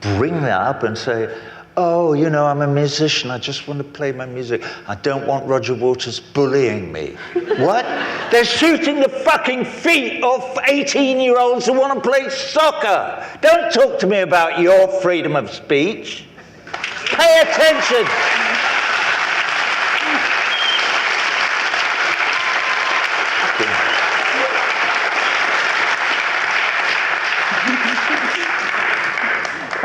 [SPEAKER 2] bring that up and say, oh, you know, I'm a musician, I just want to play my music. I don't want Roger Waters bullying me. What? They're shooting the fucking feet off 18-year-olds who want to play soccer. Don't talk to me about your freedom of speech. Pay attention.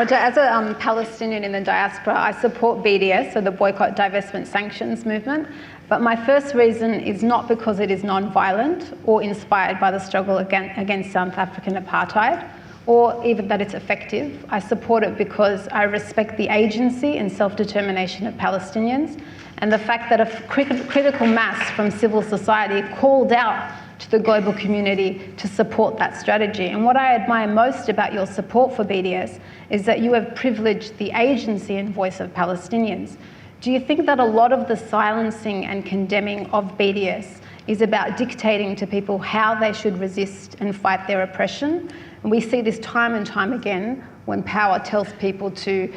[SPEAKER 3] Roger, as a Palestinian in the diaspora, I support BDS, so the Boycott, Divestment, Sanctions movement. But my first reason is not because it is non-violent or inspired by the struggle against South African apartheid, or even that it's effective. I support it because I respect the agency and self-determination of Palestinians, and the fact that a critical mass from civil society called out to the global community to support that strategy. And what I admire most about your support for BDS is that you have privileged the agency and voice of Palestinians. Do you think that a lot of the silencing and condemning of BDS is about dictating to people how they should resist and fight their oppression? And we see this time and time again when power tells people to,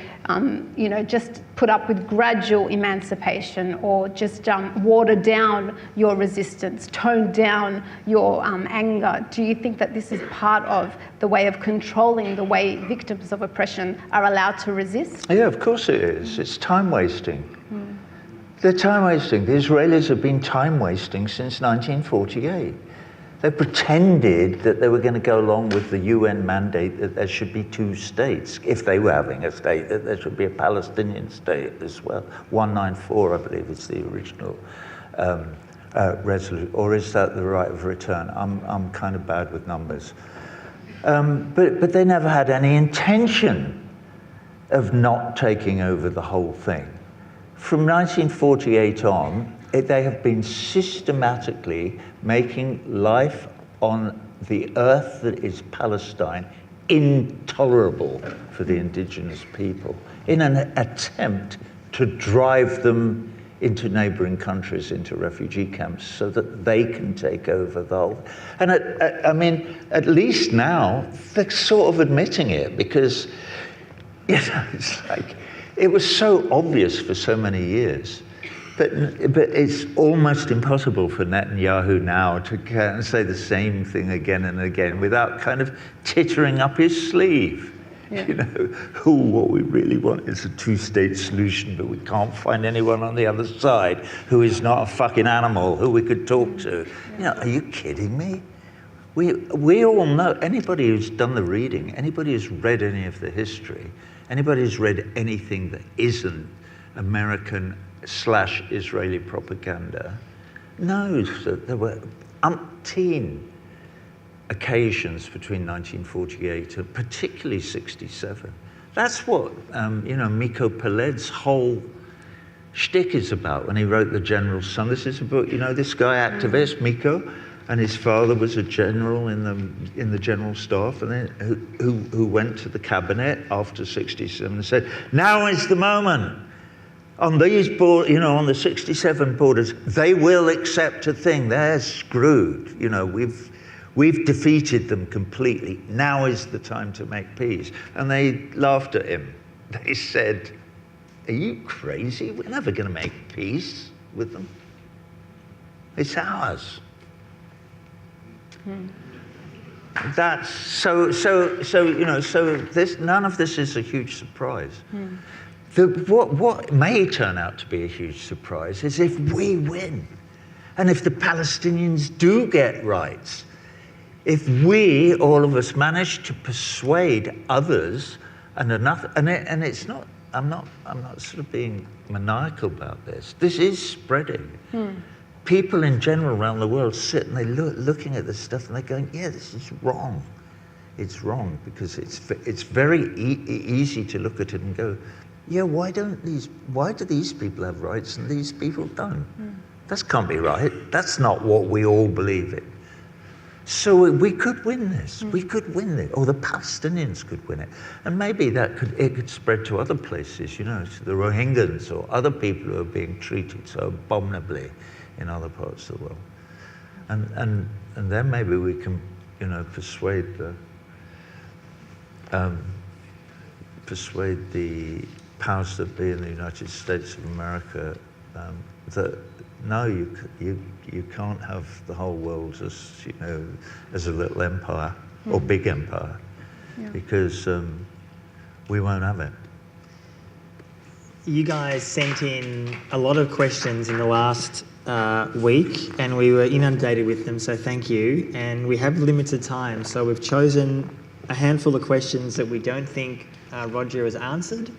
[SPEAKER 3] just put up with gradual emancipation, or just water down your resistance, tone down your anger. Do you think that this is part of the way of controlling the way victims of oppression are allowed to resist?
[SPEAKER 2] Yeah, of course it is. It's time wasting. They're time wasting. The Israelis have been time wasting since 1948. They pretended that they were going to go along with the UN mandate that there should be two states. If they were having a state, that there should be a Palestinian state as well. 194, I believe, is the original resolution. Or is that the right of return? I'm kind of bad with numbers. But they never had any intention of not taking over the whole thing. From 1948 on, they have been systematically making life on the earth that is Palestine intolerable for the indigenous people in an attempt to drive them into neighboring countries, into refugee camps, so that they can take over the whole. And at least now, they're sort of admitting it, because, it's like, it was so obvious for so many years. But it's almost impossible for Netanyahu now to kind of say the same thing again and again without kind of tittering up his sleeve. Yeah. What we really want is a two-state solution, but we can't find anyone on the other side who is not a fucking animal who we could talk to. Are you kidding me? We all know, anybody who's done the reading, anybody who's read any of the history, anybody who's read anything that isn't American/Israeli propaganda knows that there were umpteen occasions between 1948 and particularly 67. That's what, Miko Peled's whole shtick is about when he wrote The General's Son. This is a book, this guy, activist, Miko, and his father was a general in the general staff, and then who went to the cabinet after 67 and said, now is the moment. On these on the 67 borders, they will accept a thing. They're screwed. We've defeated them completely. Now is the time to make peace. And they laughed at him. They said, are you crazy? We're never going to make peace with them. It's ours. That's so this, none of this is a huge surprise. What may turn out to be a huge surprise is if we win, and if the Palestinians do get rights, if we, all of us, manage to persuade others, and it's not. I'm not sort of being maniacal about this. This is spreading. People in general around the world sit and they're looking at this stuff and they're going, yeah, this is wrong. It's wrong, because it's very easy to look at it and go, yeah, why do these people have rights and these people don't? That can't be right. That's not what we all believe in. So we could win this. We could win it, or the Palestinians could win it, and maybe it could spread to other places, to the Rohingyas or other people who are being treated so abominably in other parts of the world, and then maybe we can, persuade the powers that be in the United States of America that no, you can't have the whole world as a little empire or big empire, because we won't have it.
[SPEAKER 4] You guys sent in a lot of questions in the last week, and we were inundated with them, so thank you. And we have limited time, so we've chosen a handful of questions that we don't think Roger has answered.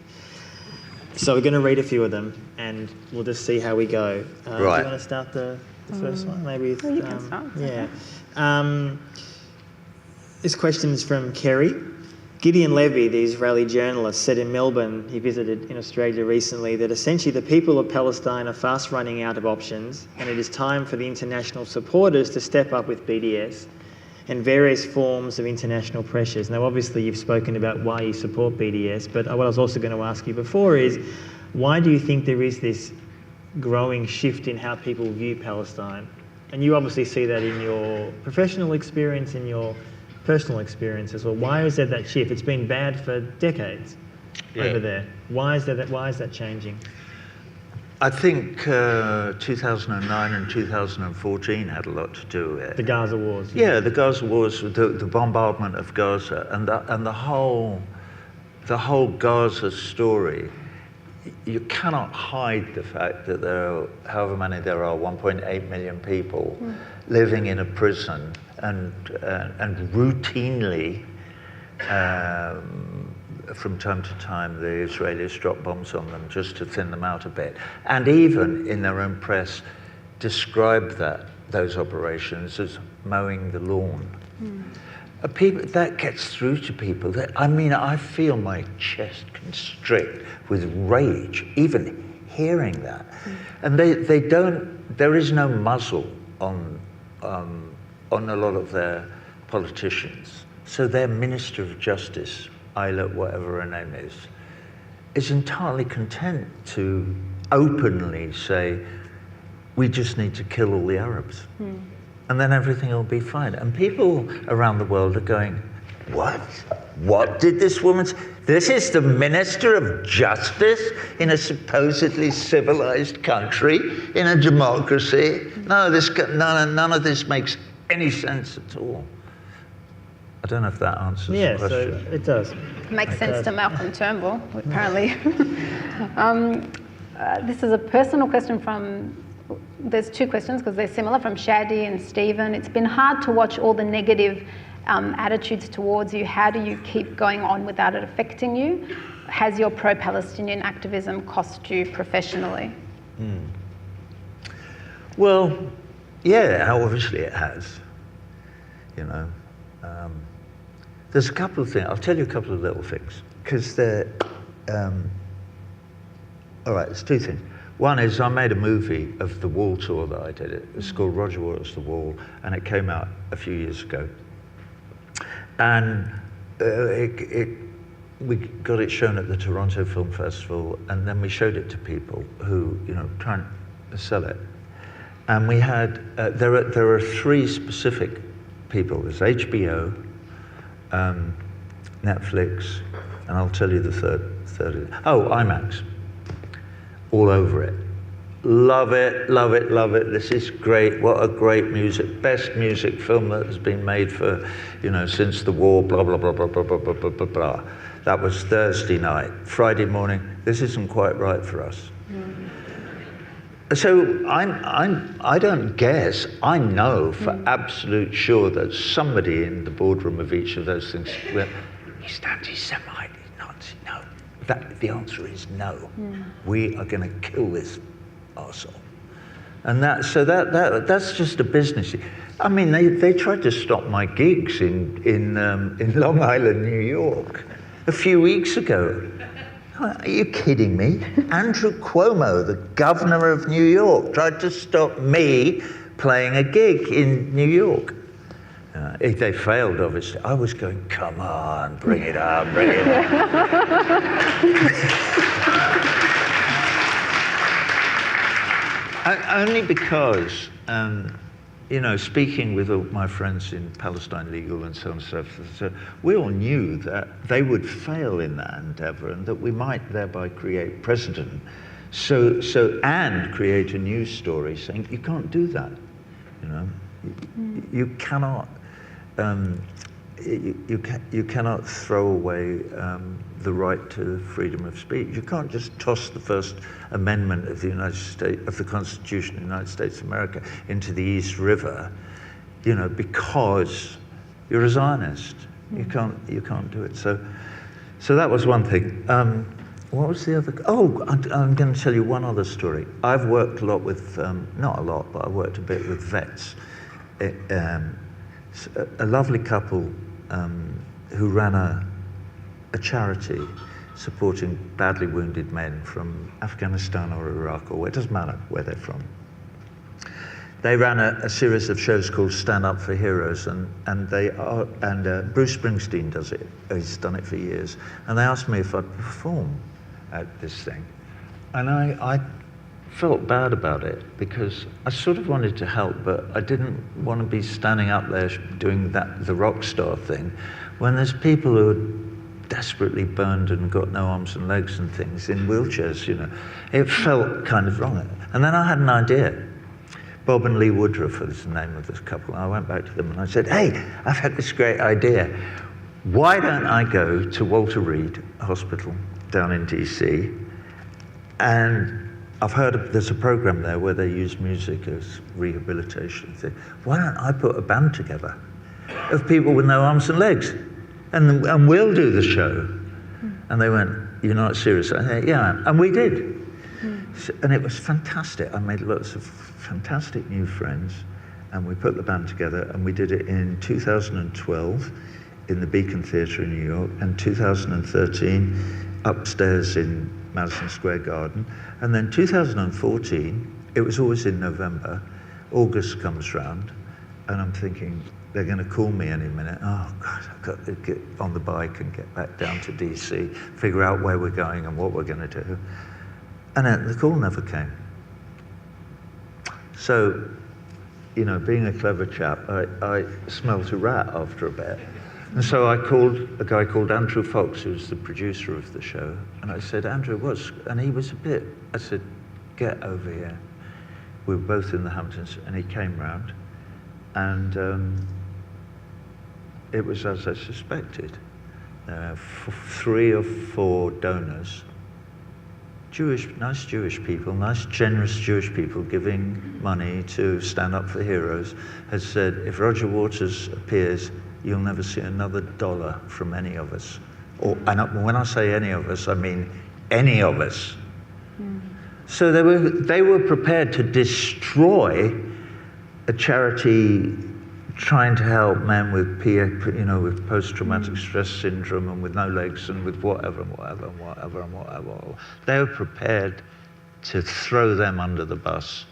[SPEAKER 4] So we're going to read a few of them, and we'll just see how we go. Do you
[SPEAKER 2] Right.
[SPEAKER 4] want to start the first one? Maybe.
[SPEAKER 3] Well, you can start.
[SPEAKER 4] Yeah. This question is from Kerry. Gideon Levy, the Israeli journalist, said in Melbourne, he visited in Australia recently, that essentially the people of Palestine are fast running out of options, and it is time for the international supporters to step up with BDS and various forms of international pressures. Now, obviously, you've spoken about why you support BDS, but what I was also going to ask you before is, why do you think there is this growing shift in how people view Palestine? And you obviously see that in your professional experience, in your personal experience as well. Why is there that shift? It's been bad for decades over there. Why is that changing?
[SPEAKER 2] I think 2009 and 2014 had a lot to do with it.
[SPEAKER 4] The Gaza wars.
[SPEAKER 2] Yeah, the Gaza wars, the bombardment of Gaza, and the whole Gaza story. You cannot hide the fact that there are, however many there are, 1.8 million people living in a prison, and routinely, from time to time, the Israelis drop bombs on them just to thin them out a bit, and even in their own press describe those operations as mowing the lawn. That gets through to people. I feel my chest constrict with rage, even hearing that. And they don't. There is no muzzle on a lot of their politicians. So their Minister of Justice, Isla, whatever her name is entirely content to openly say, we just need to kill all the Arabs. And then everything will be fine. And people around the world are going, what? What did this woman say? This is the Minister of Justice in a supposedly civilized country, in a democracy. None of this makes any sense at all. I don't know if that answers the question.
[SPEAKER 4] Yeah, so it does.
[SPEAKER 3] Makes sense to Malcolm Turnbull, apparently. This is a personal question from, there's two questions because they're similar, from Shadi and Stephen. It's been hard to watch all the negative attitudes towards you. How do you keep going on without it affecting you? Has your pro-Palestinian activism cost you professionally?
[SPEAKER 2] Well, yeah, obviously it has. There's a couple of things. I'll tell you a couple of little things, because they're, all right, there's two things. One is I made a movie of the Wall tour that I did. It's called Roger Waters' The Wall, and it came out a few years ago. And we got it shown at the Toronto Film Festival, and then we showed it to people who, trying to sell it. And we had, there are three specific people. There's HBO, Netflix, and I'll tell you the third. Oh, IMAX. All over it. Love it, love it, love it. This is great. What a great best music film that has been made for, since the war, blah, blah, blah, blah, blah, blah, blah, blah, blah, blah. That was Thursday night. Friday morning, this isn't quite right for us. So I don't guess, I know for absolute sure that somebody in the boardroom of each of those things, he's anti-Semite, he's Nazi, no. The answer is no. We are going to kill this arsehole. And that's just a business. I mean, they tried to stop my gigs in Long Island, New York, a few weeks ago. Are you kidding me? Andrew Cuomo, the governor of New York, tried to stop me playing a gig in New York. They failed, obviously. I was going, come on, bring it up, bring it up. Only because, speaking with all my friends in Palestine Legal and so on and so forth, we all knew that they would fail in that endeavor and that we might thereby create precedent. And create a news story saying, you can't do that, You cannot, you cannot throw away the right to freedom of speech. You can't just toss the First Amendment of the United States, of the Constitution of the United States of America, into the East River, because you're a Zionist. You can't do it. So that was one thing. What was the other? Oh, I'm going to tell you one other story. I've worked a lot with, not a lot, but I worked a bit with vets. A lovely couple who ran a charity supporting badly wounded men from Afghanistan or Iraq, or it doesn't matter where they're from. They ran a series of shows called Stand Up for Heroes, and Bruce Springsteen does it. He's done it for years. And they asked me if I'd perform at this thing. And I felt bad about it because I sort of wanted to help, but I didn't want to be standing up there doing the rock star thing when there's people who are desperately burned and got no arms and legs and things in wheelchairs, you know. It felt kind of wrong. And then I had an idea. Bob and Lee Woodruff is the name of this couple. I went back to them and I said, hey, I've had this great idea. Why don't I go to Walter Reed Hospital down in DC, and I've heard there's a program there where they use music as rehabilitation thing. Why don't I put a band together of people with no arms and legs, and we'll do the show? And they went, you're not serious? I said, yeah, and we did. And it was fantastic. I made lots of fantastic new friends, and we put the band together, and we did it in 2012 in the Beacon Theatre in New York, and 2013 upstairs in Madison Square Garden, and then 2014, it was always in November, August comes round, and I'm thinking, they're going to call me any minute. Oh God, I've got to get on the bike and get back down to DC, figure out where we're going and what we're going to do. And then the call never came. So, you know, being a clever chap, I smelt a rat after a bit. And so I called a guy called Andrew Fox, who's the producer of the show, and I said, Andrew, and he was I said, get over here. We were both in the Hamptons, and he came round, and it was as I suspected. 3 or 4 donors, nice Jewish people, nice generous Jewish people giving money to Stand Up for Heroes, had said, if Roger Waters appears, you'll never see another dollar from any of us. And when I say any of us, I mean any of us. So they were prepared to destroy a charity trying to help men with with post-traumatic stress syndrome and with no legs and with whatever. They were prepared to throw them under the bus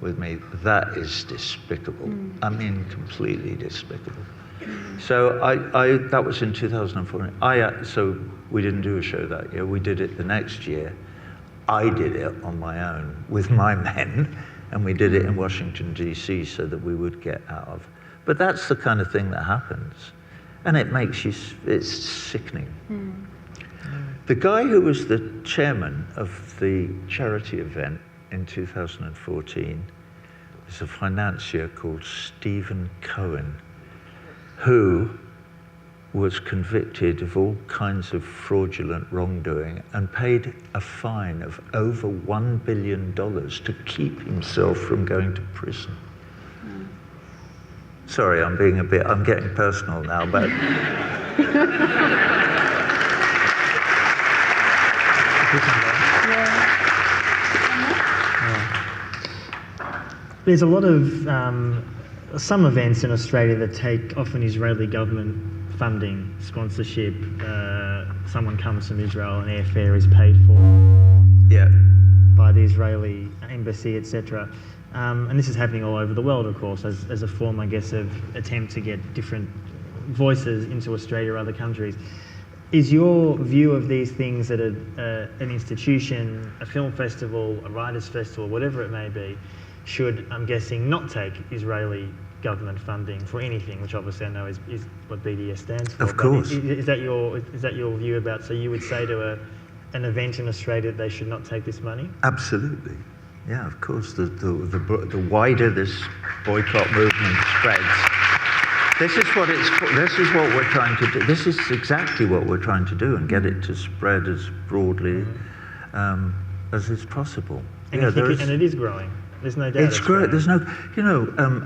[SPEAKER 2] with me. That is despicable. I mean, completely despicable. So that was in 2014. So we didn't do a show that year. We did it the next year. I did it on my own with my men, and we did it in Washington, DC, so that we would get out of. But that's the kind of thing that happens. And it makes you, it's sickening. The guy who was the chairman of the charity event in 2014 was a financier called Stephen Cohen, who was convicted of all kinds of fraudulent wrongdoing and paid a fine of over $1 billion to keep himself from going to prison. Sorry, I'm getting personal now, but...
[SPEAKER 4] There's a lot of some events in Australia that take often Israeli government funding, sponsorship. Someone comes from Israel and airfare is paid for by the Israeli embassy, etc. And this is happening all over the world, of course, as a form, I guess, of attempt to get different voices into Australia or other countries. Is your view of these things that an institution, a film festival, a writers' festival, whatever it may be, should, I'm guessing, not take Israeli government funding for anything, which obviously I know is what BDS stands for.
[SPEAKER 2] Of course.
[SPEAKER 4] Is that your view about, so you would say to an event in Australia that they should not take this money?
[SPEAKER 2] Absolutely. Yeah, of course. The wider this boycott movement spreads, this is what we're trying to do. This is exactly what we're trying to do, and get it to spread as broadly as is possible.
[SPEAKER 4] And, and it is growing. There's no doubt.
[SPEAKER 2] It's growing. There's no,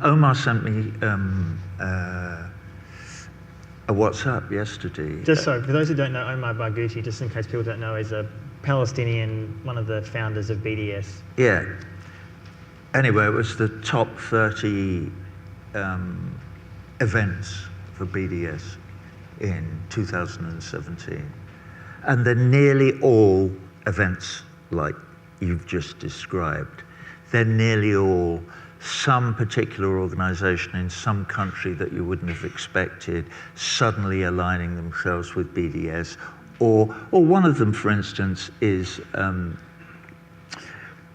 [SPEAKER 2] Omar sent me a WhatsApp yesterday.
[SPEAKER 4] Just so, for those who don't know, Omar Barghouti, just in case people don't know, is a Palestinian, one of the founders of BDS.
[SPEAKER 2] Yeah. Anyway, it was the top 30 events for BDS in 2017. And they're nearly all events like you've just described. They're nearly all some particular organisation in some country that you wouldn't have expected suddenly aligning themselves with BDS, or one of them, for instance, is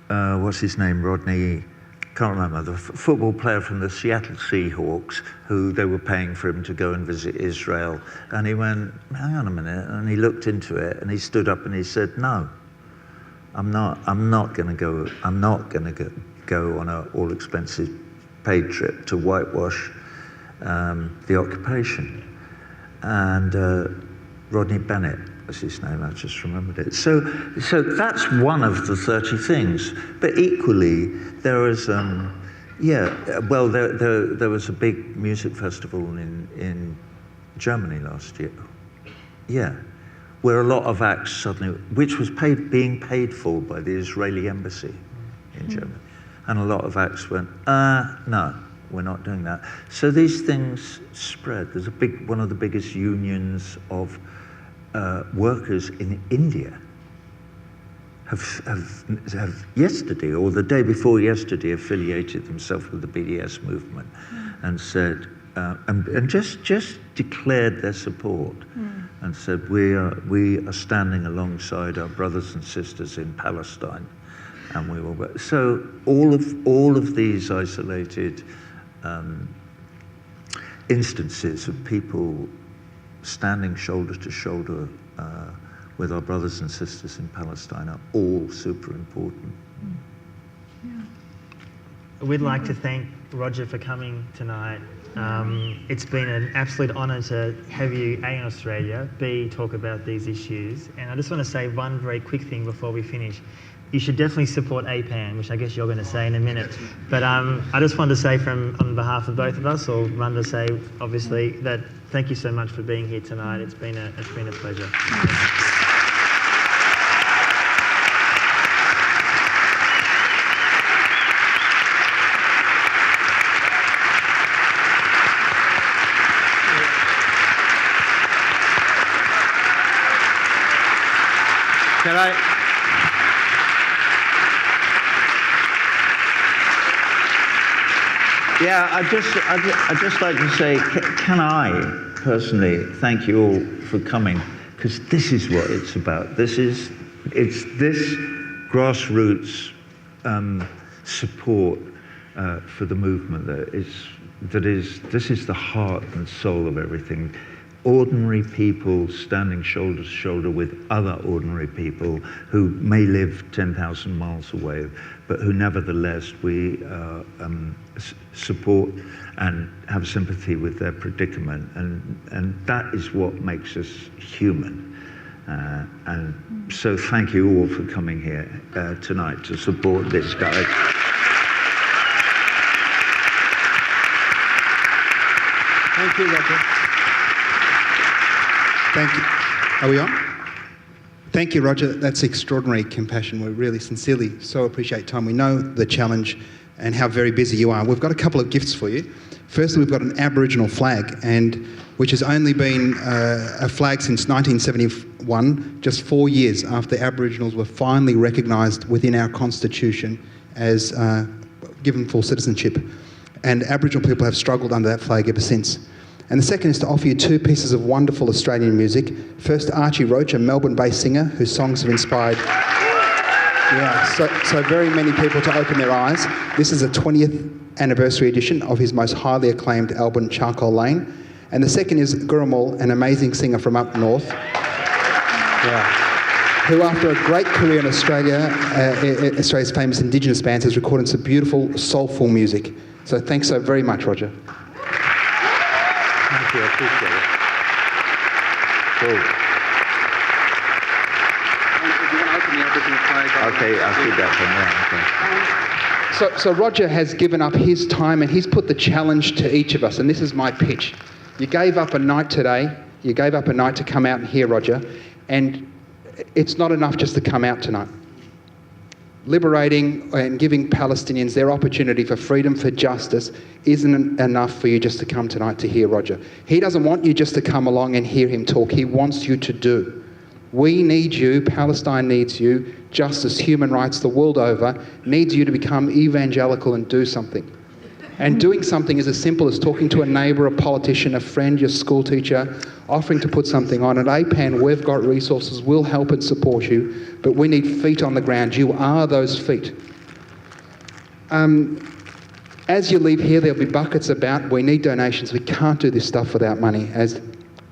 [SPEAKER 2] what's his name, Rodney? Can't remember, the football player from the Seattle Seahawks, who they were paying for him to go and visit Israel, and he went, hang on a minute, and he looked into it, and he stood up and he said, no, I'm not going to go on an all-expenses paid trip to whitewash the occupation. And Rodney Bennett was his name, I just remembered it. So that's one of the 30 things. But equally, there was, there was a big music festival in Germany last year. Yeah. Where a lot of acts suddenly, which was being paid for by the Israeli embassy in Germany. And a lot of acts went, no, we're not doing that. So these things spread. There's one of the biggest unions of workers in India have yesterday, or the day before yesterday, affiliated themselves with the BDS movement and said, and just declared their support and said, we are standing alongside our brothers and sisters in Palestine. And we will. So all of these isolated instances of people standing shoulder to shoulder with our brothers and sisters in Palestine are all super important.
[SPEAKER 4] We'd like to thank Roger for coming tonight. It's been an absolute honour to have you, A, in Australia, B, talk about these issues. And I just want to say one very quick thing before we finish. You should definitely support APAN, which I guess you're going to say in a minute. But I just wanted to say on behalf of both of us, or Run to say, obviously, that thank you so much for being here tonight. It's been a pleasure.
[SPEAKER 2] Can I? Yeah, I'd just like to say, can I personally thank you all for coming, because this is what it's about. It's this grassroots support for the movement this is the heart and soul of everything. Ordinary people standing shoulder to shoulder with other ordinary people who may live 10,000 miles away, but who nevertheless we support and have sympathy with their predicament, and that is what makes us human. And so thank you all for coming here tonight to support this guy.
[SPEAKER 1] Thank you, Roger. Thank you. Are we on? Thank you, Roger. That's extraordinary compassion. We really sincerely so appreciate time. We know the challenge and how very busy you are. We've got a couple of gifts for you. Firstly, we've got an Aboriginal flag, which has only been a flag since 1971, just 4 years after Aboriginals were finally recognised within our constitution as given full citizenship. And Aboriginal people have struggled under that flag ever since. And the second is to offer you 2 pieces of wonderful Australian music. First, Archie Roach, a Melbourne-based singer whose songs have inspired so very many people to open their eyes. This is a 20th anniversary edition of his most highly acclaimed album, Charcoal Lane. And the second is Gurumul, an amazing singer from up north, who after a great career in Australia, Australia's famous Indigenous bands, has recorded some beautiful, soulful music. So thanks so very much, Roger.
[SPEAKER 2] Thank you, I appreciate it. Cool. Okay, I'll keep that from there. Okay.
[SPEAKER 1] So Roger has given up his time and he's put the challenge to each of us, and this is my pitch. You gave up a night today. You gave up a night to come out and hear Roger. And it's not enough just to come out tonight. Liberating and giving Palestinians their opportunity for freedom, for justice, isn't enough for you just to come tonight to hear Roger. He doesn't want you just to come along and hear him talk. He wants you to do. We need you, Palestine needs you, justice, human rights the world over needs you to become evangelical and do something. And doing something is as simple as talking to a neighbour, a politician, a friend, your school teacher, offering to put something on. At APAN, we've got resources, we'll help and support you, but we need feet on the ground. You are those feet. As you leave here, there'll be buckets about. We need donations. We can't do this stuff without money, as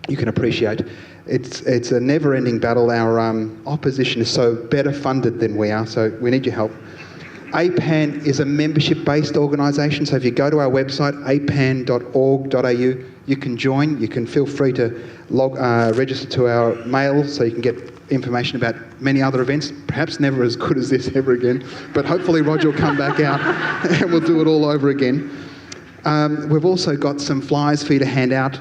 [SPEAKER 1] you can appreciate. It's a never-ending battle. Our opposition is so better funded than we are, so we need your help. APAN is a membership-based organisation, so if you go to our website, apan.org.au, you can join. You can feel free to register to our mail so you can get information about many other events, perhaps never as good as this ever again, but hopefully Roger will come back out and we'll do it all over again. We've also got some flyers for you to hand out.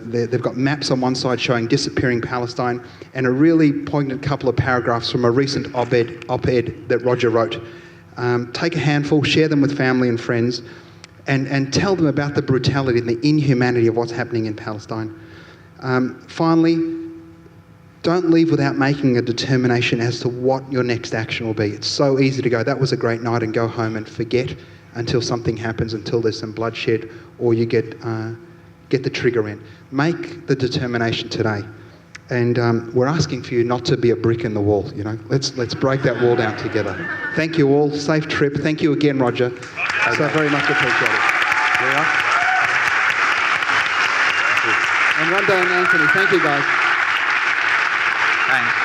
[SPEAKER 1] They've got maps on one side showing disappearing Palestine and a really poignant couple of paragraphs from a recent op-ed that Roger wrote. Take a handful, share them with family and friends, and tell them about the brutality and the inhumanity of what's happening in Palestine. Finally, don't leave without making a determination as to what your next action will be. It's so easy to go, that was a great night, and go home and forget until something happens, until there's some bloodshed or you get the trigger in. Make the determination today. And we're asking for you not to be a brick in the wall, you know. Let's break that wall down together. Thank you all. Safe trip. Thank you again, Roger. So very much appreciated. And Rondo and Anthony, thank you guys.
[SPEAKER 2] Thanks.